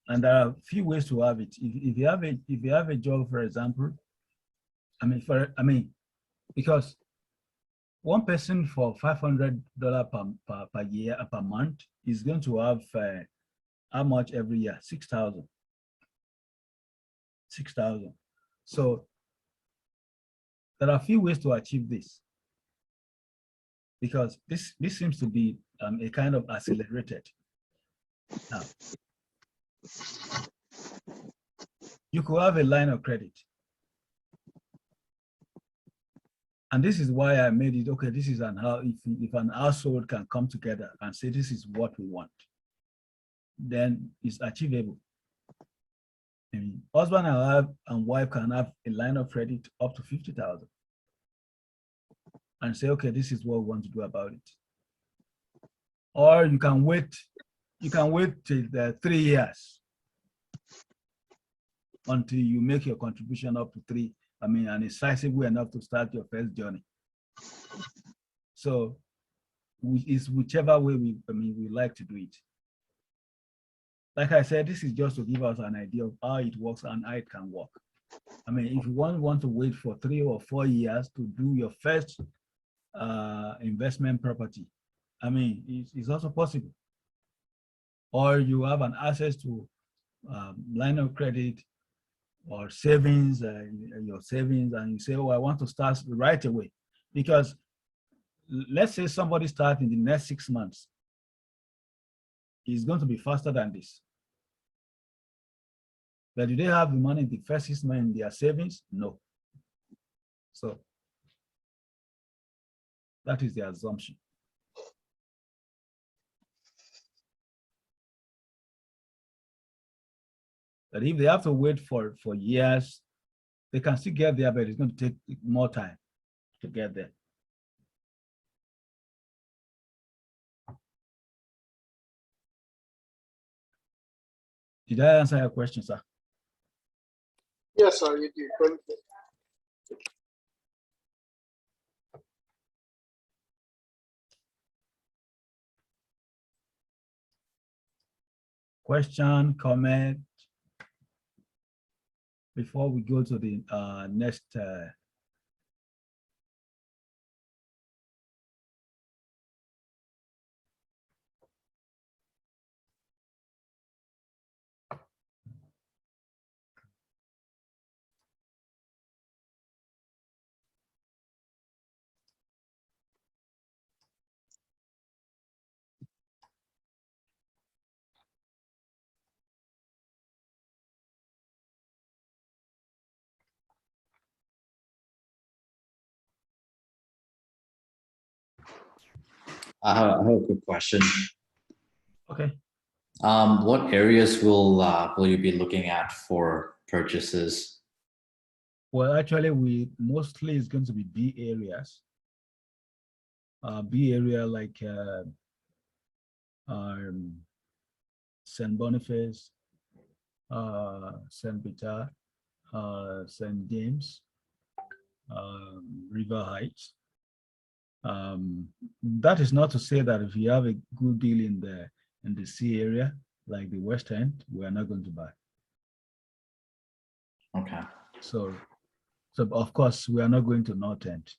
and there are a few ways to have it. If you have a job, for example, because one person for $500 per year per month is going to have how much every year? 6,000. 6,000. So there are a few ways to achieve this, because this seems to be a kind of accelerated. Now, you could have a line of credit. And this is why I made it, okay, this is if an household can come together and say, this is what we want, then it's achievable. I mean, husband and wife can have a line of credit up to 50,000 and say, okay, this is what we want to do about it. Or you can wait till 3 years until you make your contribution up to 3. And it's sizable enough to start your first journey. So it's whichever way we like to do it. Like I said, this is just to give us an idea of how it works and how it can work. If you want to wait for 3 or 4 years to do your first investment property, it's also possible. Or you have an access to line of credit or savings, your savings, and you say, oh, I want to start right away. Because let's say somebody starts in the next 6 months. It's going to be faster than this. But do they have the money in the first 6 months in their savings? No. So that is the assumption. That if they have to wait for years, they can still get there, but it's going to take more time to get there. Did I answer your question, sir? Yes, sir, you did. Thank you. Question, comment, before we go to the next. I have a quick question. Okay. What areas will you be looking at for purchases? Well, actually, we mostly is going to be B areas. B area like St. Boniface, St. Peter, St. James, River Heights. That is not to say that if you have a good deal in the C area, like the West End, we are not going to buy. Okay. So of course we are not going to North End.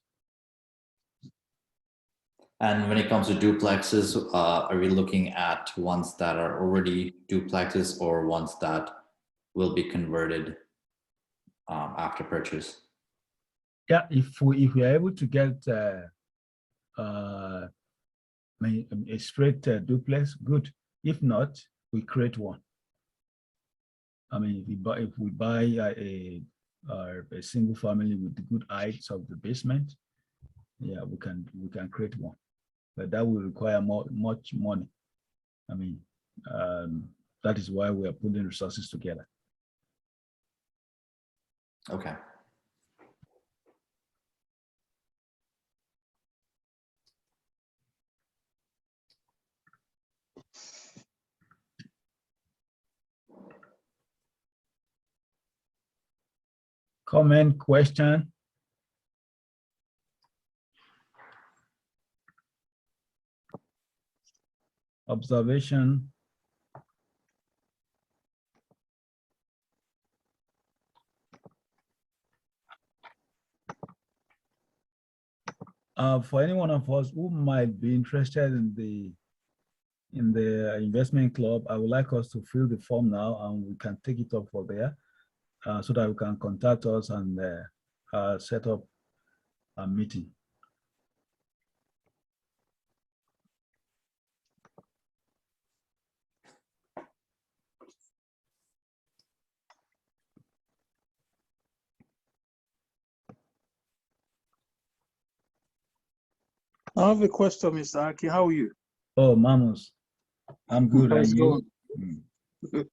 And when it comes to duplexes, are we looking at ones that are already duplexes or ones that will be converted after purchase? Yeah, if we are able to get a straight duplex, good. If not, we create one. I mean, if we buy a single family with the good heights of the basement, yeah, we can create one, but that will require much money. I mean, that is why we are putting resources together. Okay. Comment, question? Observation? For any one of us who might be interested in the investment club, I would like us to fill the form now, and we can take it up for there, so that we can contact us and set up a meeting. I have a question, Mr. Aki. How are you? Oh, Mamus, I'm good. How's And it you? going?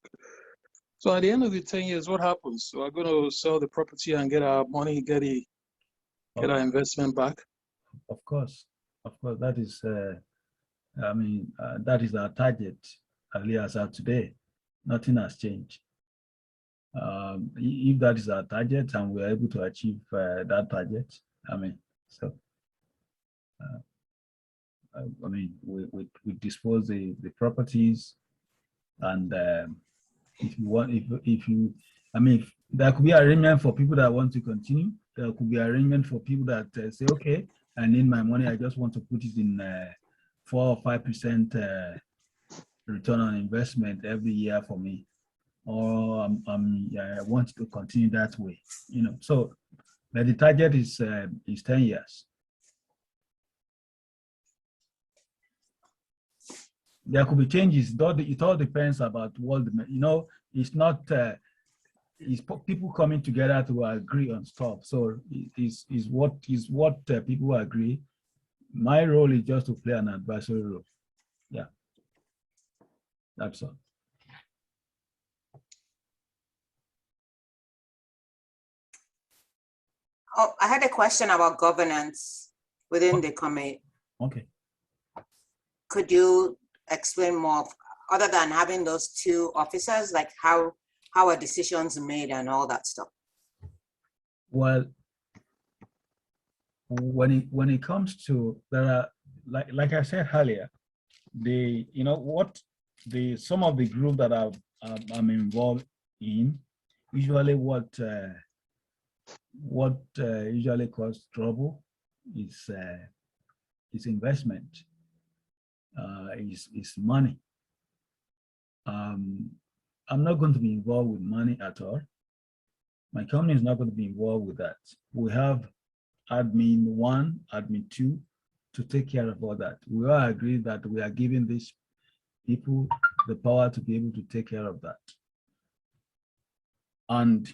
So at the end of the 10 years, what happens? So we're going to sell the property and get our money, get our investment back. Of course, that is, that is our target, at least as of today. Nothing has changed. If that is our target and we're able to achieve that target, we dispose the properties, and if you want, if there could be arrangement for people that want to continue. There could be arrangement for people that say, okay, I need my money. I just want to put it in 4 or 5% return on investment every year for me, or I want to continue that way. So, but the target is 10 years. There could be changes. It all depends about what it's not. It's people coming together to agree on stuff. So is what people agree. My role is just to play an advisory role. Yeah, that's all. Oh, I had a question about governance within the committee. Okay. Could you explain more, other than having those 2 officers, like how are decisions made and all that stuff? Well, when it comes to, there are, like I said earlier, some of the group that I'm involved in, usually what usually causes trouble is investment, is money. I'm not going to be involved with money at all. My company is not going to be involved with that. We have admin 1, admin 2 to take care of all that. We all agree that we are giving these people the power to be able to take care of that. And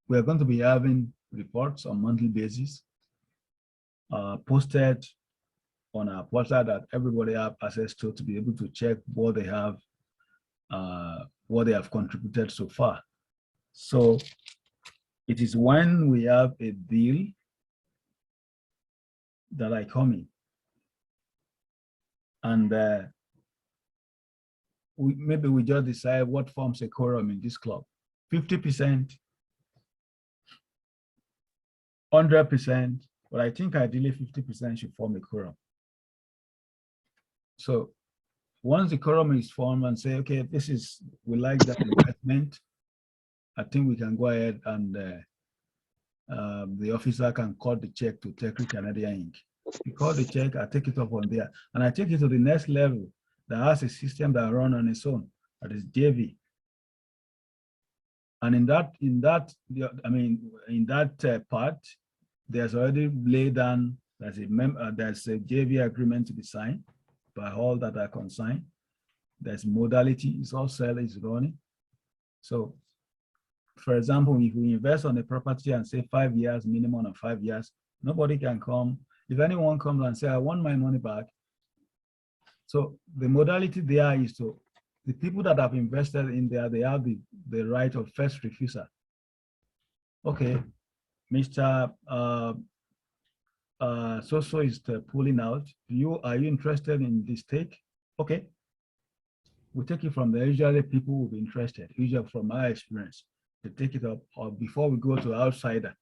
we're going to be having reports on a monthly basis, posted on our portal that everybody have access to be able to check what they have contributed so far. So it is when we have a deal that I come in, and maybe we just decide what forms a quorum in this club. 50%, 100%, but I think ideally 50% should form a quorum. So once the quorum is formed and say, okay, we like that investment, I think we can go ahead and the officer can cut the check to Tekreal Canada Inc. You call the check, I take it up on there, and I take it to the next level that has a system that runs on its own, that is JV. And in that part, there's already laid down, there's a JV agreement to be signed by all that are concerned. There's modality, it's all sale is running. So, for example, if we invest on a property and say 5 years, minimum of 5 years, nobody can come. If anyone comes and say, I want my money back. So the modality there is to, the people that have invested in there, they have the right of first refusal. Okay, Mr. So is pulling out. Are you interested in this stake? Okay. We take it from there. Usually people will be interested, usually from my experience. They take it up or before we go to outsider.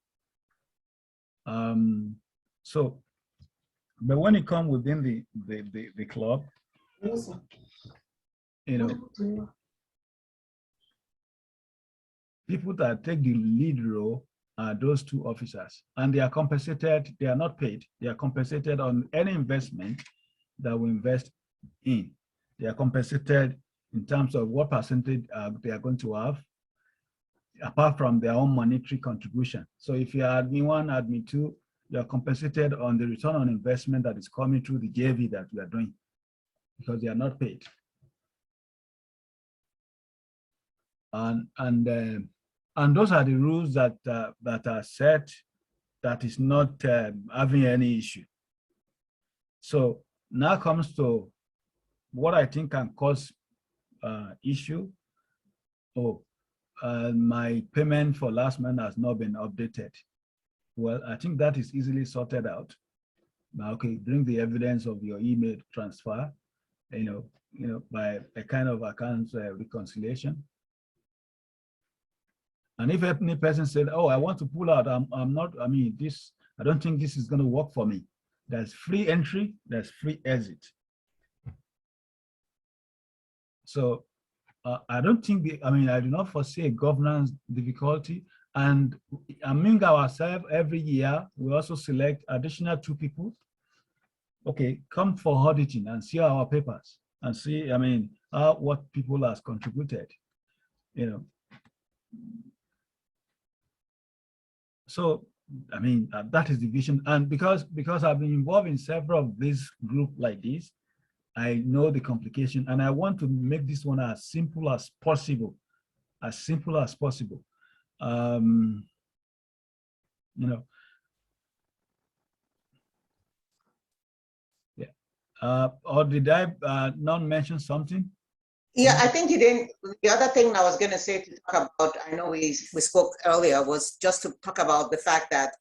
So, but when it comes within the club, you know, people that take the lead role are those two officers, and they are compensated. They are not paid. They are compensated on any investment that we invest in. They are compensated in terms of what percentage they are going to have, apart from their own monetary contribution. So if you are admin 1, admin 2, you are compensated on the return on investment that is coming through the JV that we are doing, because they are not paid. And those are the rules that are set, that is not having any issue. So now comes to what I think can cause issue. My payment for last month has not been updated. Well, I think that is easily sorted out. Now, okay, bring the evidence of your email transfer, by a kind of account reconciliation. And if any person said, oh, I want to pull out, I don't think this is going to work for me. There's free entry, there's free exit. So I don't think, I do not foresee a governance difficulty. And among ourselves, every year, we also select additional 2 people. Okay, come for auditing and see our papers and see, what people has contributed, So, that is the vision. And because I've been involved in several of these groups like this, I know the complication, and I want to make this one as simple as possible, as simple as possible. Yeah. Or did I not mention something? Yeah, I think you didn't. The other thing I was going to say to talk about, I know we spoke earlier, was just to talk about the fact that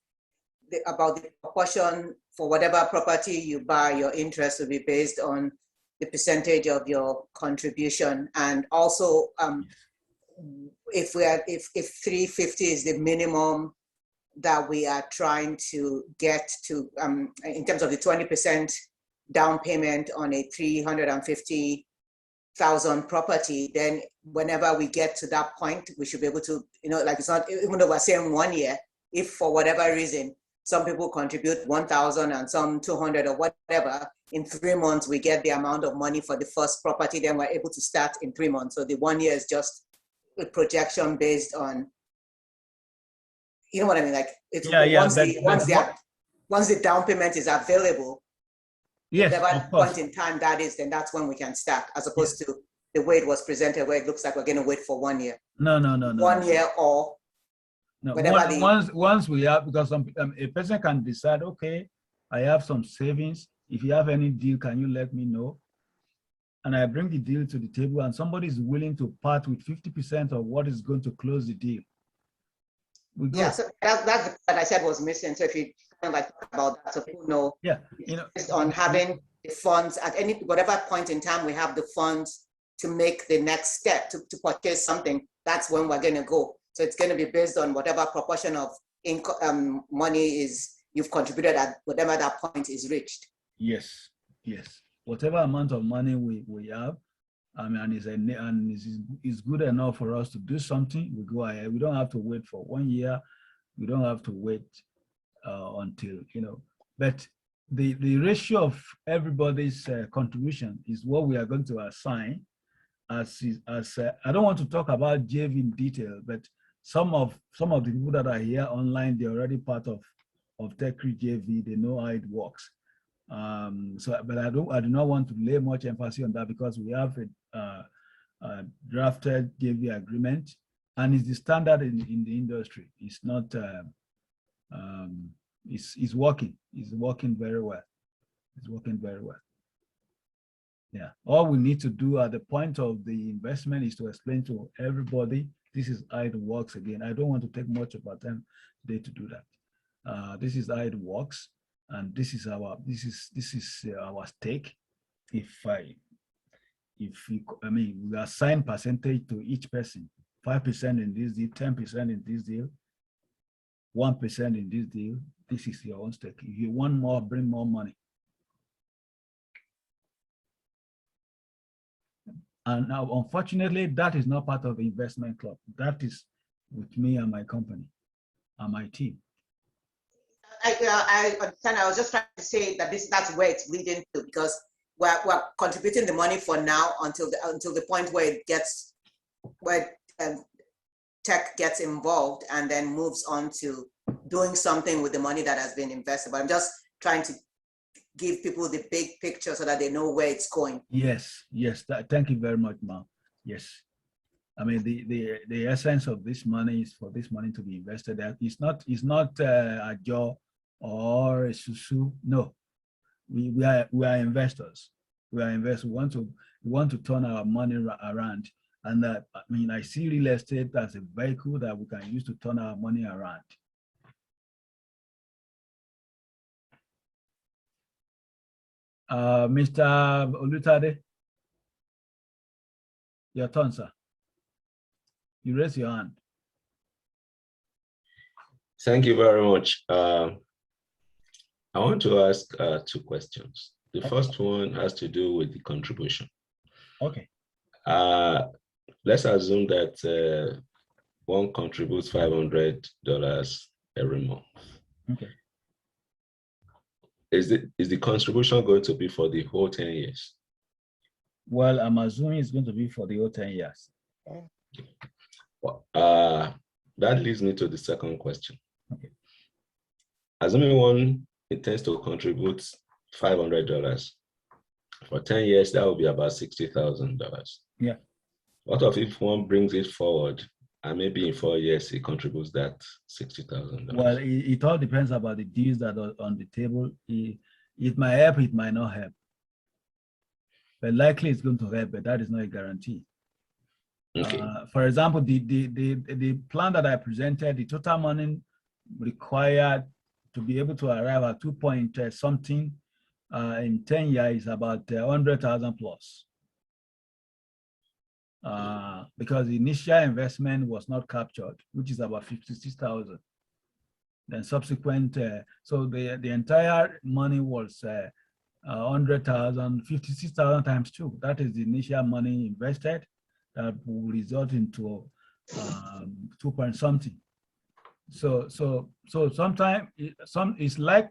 about the proportion for whatever property you buy, your interest will be based on the percentage of your contribution. And also, if 350 is the minimum that we are trying to get to, in terms of the 20% down payment on a 350,000 property, then whenever we get to that point, we should be able to, it's not, even though we're saying 1 year, if for whatever reason, some people contribute 1,000 and some 200 or whatever, in 3 months, we get the amount of money for the first property, then we're able to start in 3 months. So the 1 year is just a projection based on, you know what I mean? Like, it's once the down payment is available, yes, whatever point in time that is, then that's when we can start, as opposed to the way it was presented, where it looks like we're going to wait for 1 year. No. 1 year or whatever. Once we have, because a person can decide, okay, I have some savings. If you have any deal, can you let me know? And I bring the deal to the table, and somebody is willing to part with 50% of what is going to close the deal. Yeah, so that's the part I said was missing. So if you kind of like talk about that, so people know, based on having the funds at whatever point in time we have the funds to make the next step to purchase something, that's when we're going to go. So it's going to be based on whatever proportion of income money is you've contributed at whatever that point is reached. Yes, yes. Whatever amount of money we have, and it's good enough for us to do something, we go ahead. We don't have to wait for 1 year. We don't have to wait until, but the ratio of everybody's contribution is what we are going to assign as I don't want to talk about JV in detail, but some of the people that are here online, they're already part of Tekreal JV. They know how it works. But I do not want to lay much emphasis on that because we have a drafted JV agreement, and it's the standard in the industry. It's not. It's working. It's working very well. It's working very well. Yeah. All we need to do at the point of the investment is to explain to everybody this is how it works. Again, I don't want to take much of our time today to do that. This is how it works, and this is our stake. We assign percentage to each person: 5% in this deal, 10% in this deal, 1% in this deal. This is your own stake. If you want more, bring more money. And now, unfortunately, that is not part of the investment club. That is with me and my company and my team. I understand. I was just trying to say that that's where it's leading to, because we're contributing the money for now until the point where tech gets involved and then moves on to doing something with the money that has been invested. But I'm just trying to give people the big picture so that they know where it's going. Yes. Thank you very much, Ma. Yes. I mean, the essence of this money is for this money to be invested. It's not a job or a susu. No, we are investors. We are investors. We want to turn our money around. And I see real estate as a vehicle that we can use to turn our money around. Mr. Olutade, your turn, sir. You raise your hand. Thank you very much. I want to ask 2 questions. The first one has to do with the contribution. Okay. Let's assume that one contributes $500 every month. Okay. Is the contribution going to be for the whole 10 years? Well, I'm assuming it's going to be for the whole 10 years. That leads me to the second question. Okay. Assuming one intends to contribute $500 for 10 years, that will be about $60,000. Yeah. What if one brings it forward and maybe in 4 years he contributes that $60,000? Well, it all depends about the deals that are on the table. It might help, it might not help. But likely it's going to help, but that is not a guarantee. Okay. For example, the plan that I presented, the total money required to be able to arrive at 2 point something in 10 years is about 100,000 plus. Because the initial investment was not captured, which is about 56,000. Then subsequent, so the entire money was 100,000, 56,000 times 2. That is the initial money invested that will result into 2 point something. So sometimes it's like,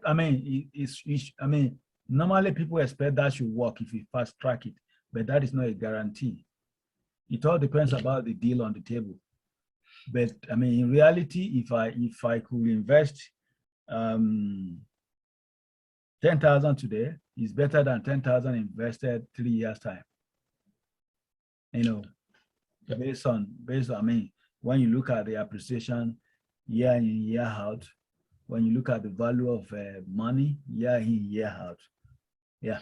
normally people expect that should work if we fast track it, but that is not a guarantee. It all depends about the deal on the table. But in reality, if I could invest 10,000 today, is better than 10,000 invested 3 years time. Based on when you look at the appreciation year in, year out, when you look at the value of money year in, year out. Yeah.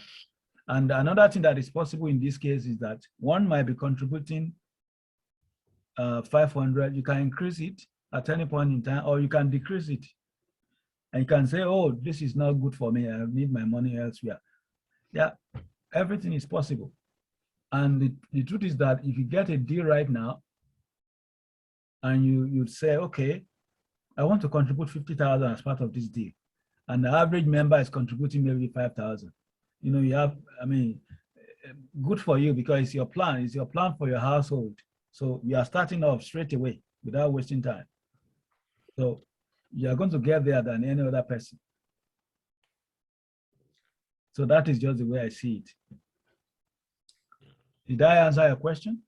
And another thing that is possible in this case is that one might be contributing 500. You can increase it at any point in time, or you can decrease it. And you can say, oh, this is not good for me. I need my money elsewhere. Yeah, everything is possible. And the truth is that if you get a deal right now, and you'd say, okay, I want to contribute 50,000 as part of this deal, and the average member is contributing maybe 5,000. You know, you have, I mean, good for you because it's your plan. It's your plan for your household. So you are starting off straight away without wasting time. So you are going to get there than any other person. So that is just the way I see it. Did I answer your question?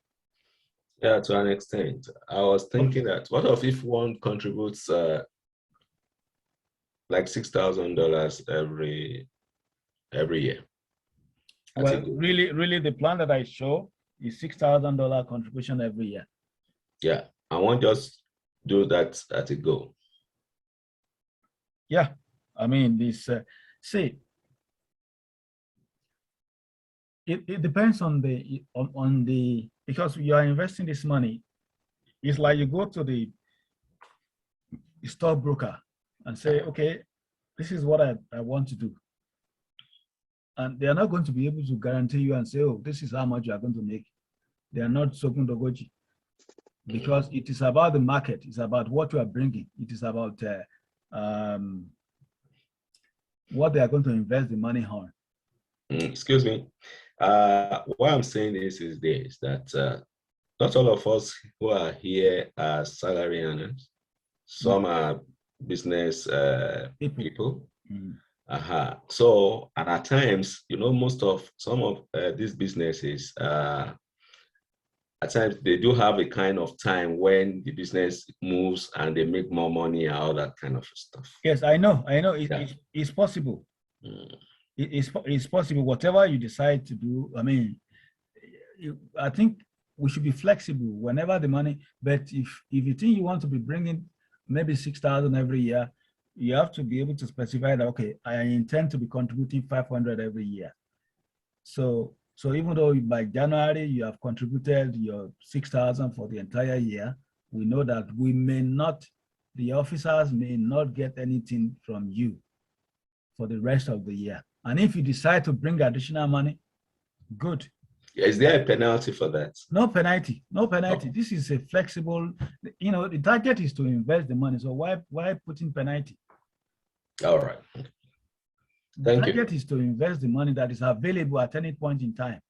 Yeah, to an extent. I was thinking that what if one contributes like $6,000 every year? Well, really, the plan that I show is $6,000 contribution every year. Yeah, I won't just do that at a go. Yeah, I mean, this, see, it depends on the, because you are investing this money. It's like you go to the stockbroker and say, okay, this is what I want to do. And they are not going to be able to guarantee you and say, oh, this is how much you are going to make. They are not Sokundogoji. Because it is about the market. It's about what you are bringing. It is about what they are going to invest the money on. Excuse me. Why I'm saying this is this, that not all of us who are here are salary earners. Some are business people. So, and at times, you know, some of these businesses, at times they do have a kind of time when the business moves and they make more money and all that kind of stuff. Yes, I know. It's possible. It's possible. Whatever you decide to do, I mean, I think we should be flexible whenever the money, but if you think you want to be bringing maybe 6,000 every year, you have to be able to specify that, okay, I intend to be contributing 500 every year. So even though by January you have contributed your 6,000 for the entire year, we know that we may not, the officers may not get anything from you for the rest of the year. And if you decide to bring additional money, good. Is there a penalty for that? No penalty, no penalty. Oh. This is a flexible, you know, the target is to invest the money. So why put in penalty? All right. Thank you. The target is to invest the money that is available at any point in time.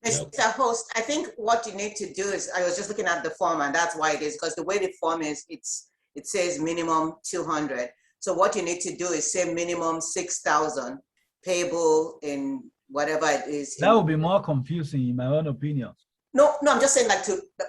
Mr. Host, I think what you need to do is, I was just looking at the form and that's why it is, because the way the form is, it says minimum 200. So what you need to do is say minimum 6,000 payable in whatever it is. That would be more confusing in my own opinion. No, I'm just saying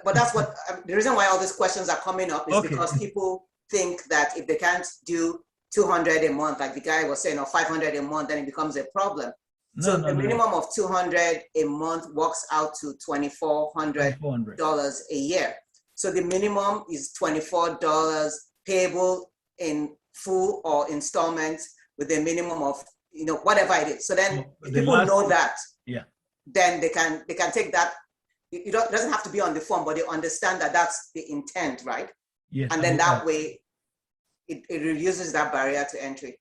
but that's what, the reason why all these questions are coming up is because people think that if they can't do 200 a month, like the guy was saying, or 500 a month, then it becomes a problem. So the minimum of 200 a month works out to $2,400 a year. So the minimum is $24 payable in full or installments with a minimum of, you know, whatever it is. So then if people know that, then they can take that. It doesn't have to be on the form, but they understand that that's the intent, right? Yes. And then that way it reduces that barrier to entry.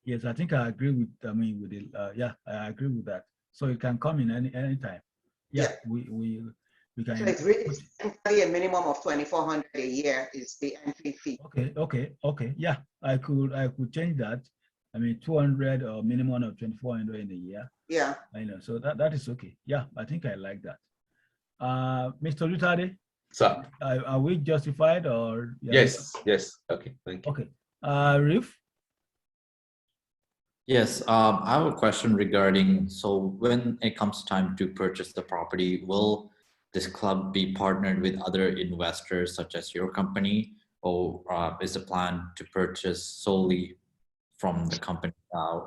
Yes, I think I agree with, I agree with that. So it can come in any time. Yeah. We can. So it's really a minimum of $2,400 a year is the entry fee. Okay. Yeah, I could change that. I mean, 200 or minimum of 2,400 in a year. Yeah. I know. So that is okay. Yeah, I think I like that. Mr. Lutade? Sir. Are we justified or? Yes. Okay, thank you. Okay. Rif? Yes, I have a question regarding, so when it comes time to purchase the property, will this club be partnered with other investors such as your company, or is the plan to purchase solely from the company,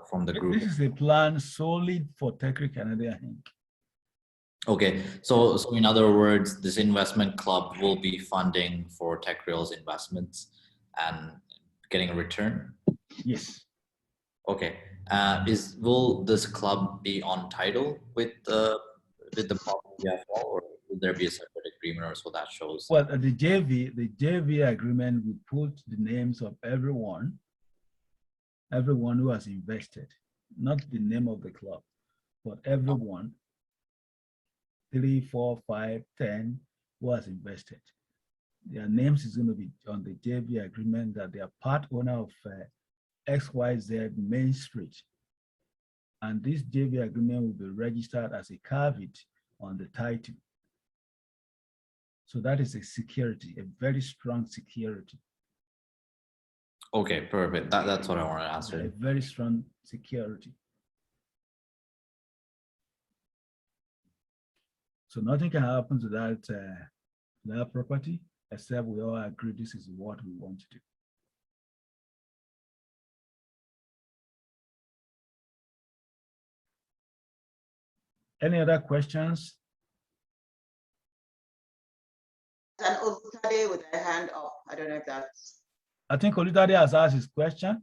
from the group? This is a plan solely for Tekreal Canada Inc. Okay, so in other words, this investment club will be funding for Tekreal's investments and getting a return? Yes. Okay, will this club be on title with the property as well, or will there be a separate agreement or so that shows? Well, the JV agreement will put the names of everyone who has invested, not the name of the club, but everyone, 3, 4, 5, 10 who has invested. their names is going to be on the JV agreement that they are part owner of XYZ Main Street. And this JV agreement will be registered as a caveat on the title. So that is a security, a very strong security. Okay, perfect. That's what I want to A answer. very strong security. So nothing can happen to that property except we all agree this is what we want to do. Any other questions? And Olutade with a hand up. I don't know if that's. I think Olutade has asked his question.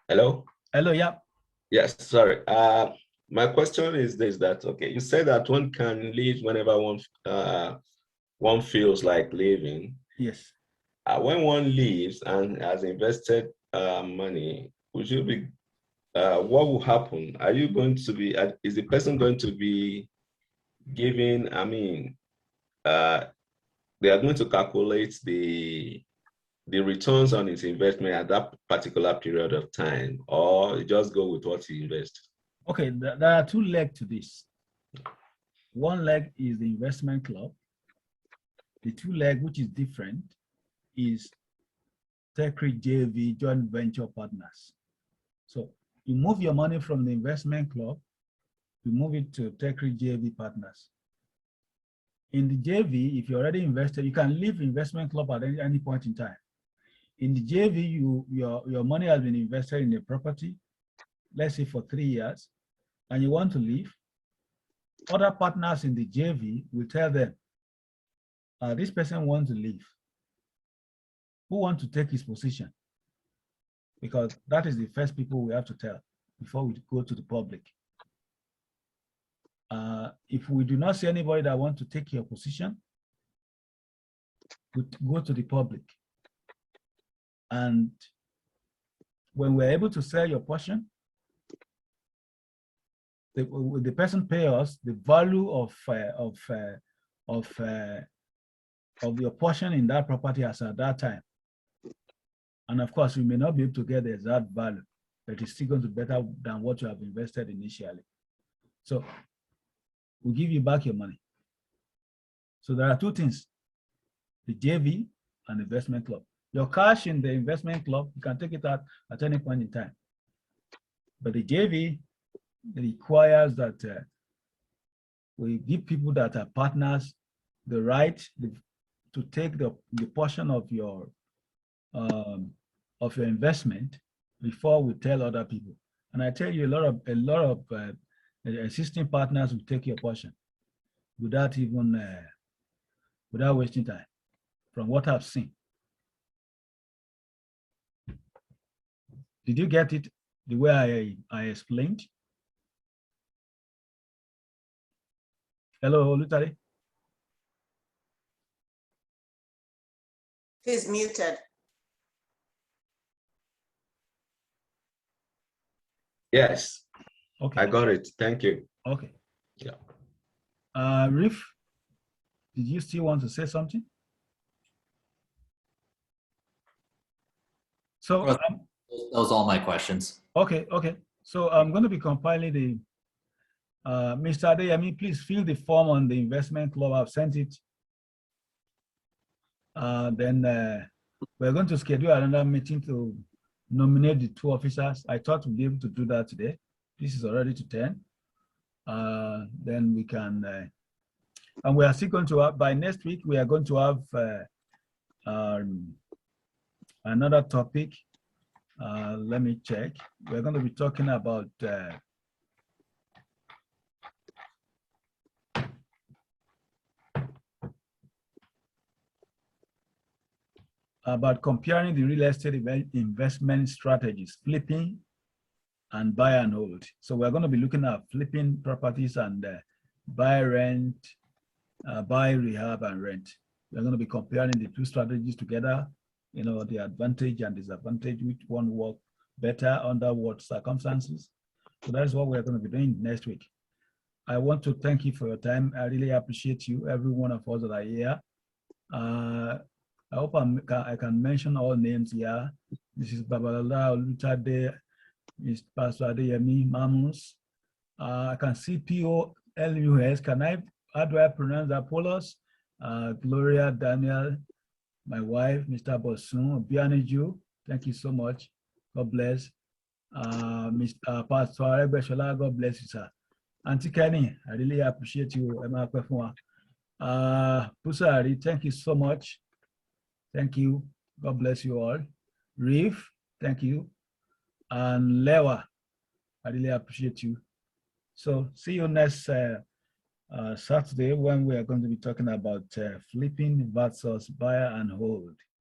Hello? Hello, yeah. Yes, sorry. My question is this, that, okay, you said that one can leave whenever one feels like leaving. Yes. When one leaves and has invested money, would you be, what will happen? Are you going to be, is the person going to be giving, they are going to calculate the returns on his investment at that particular period of time, or just go with what he invests? Okay, there are two legs to this. One leg is the investment club. The two leg, which is different, is Tekreal JV joint venture partners. So you move your money from the investment club, you move it to Tekreal JV partners. In the JV, if you already invested, you can leave investment club at any point in time. In the JV, your money has been invested in a property, let's say for 3 years, and you want to leave. Other partners in the JV will tell them, this person wants to leave. Who wants to take his position? Because that is the first people we have to tell before we go to the public. If we do not see anybody that wants to take your position, we go to the public. And when we're able to sell your portion, the person pay us the value of your portion in that property as at that time. And of course, we may not be able to get the exact value, but it's still going to be better than what you have invested initially. So we'll give you back your money. So there are two things, the JV and the investment club. Your cash in the investment club, you can take it out at any point in time. But the JV requires that we give people that are partners the right to take the portion of your investment before we tell other people. And I tell you, a lot of existing partners will take your portion without even without wasting time, from what I've seen. Did you get it the way I explained? Hello, Olutade. He's muted. Yes. Okay. I got it. Thank you. Okay. Yeah. Riff, did you still want to say something? So That was all my questions. okay. So I'm going to be compiling the Mr. Adeyemi, please fill the form on the investment club. I've sent it. Then we're going to schedule another meeting to nominate the two officers. I thought we'd be able to do that today. This is already to 10. Then we can, and we are still going to have, by next week, we are going to have another topic. Let me check. We're going to be talking about comparing the real estate investment strategies, flipping and buy and hold. So we're going to be looking at flipping properties and buy, rent, buy, rehab, and rent. We're going to be comparing the two strategies together, you know, the advantage and disadvantage, which one work better under what circumstances. So that's what we're going to be doing next week. I want to thank you for your time. I really appreciate you, every one of us that are here. I hope I can mention all names here. This is Babalola Olutade, Mr. Pastor Adeyemi Mamus. I can see P-O-L-U-S. How do I pronounce that, Polos? Gloria Daniel, my wife, Mr. Bosun, Bianiju. Thank you so much. God bless. Mr. Pastor Arebeshola, God bless you, sir. Auntie Kenny, I really appreciate you. Pusari, thank you so much. Thank you. God bless you all. Reef, thank you. And Lewa, I really appreciate you. So see you next Saturday when we are going to be talking about flipping versus buy and hold.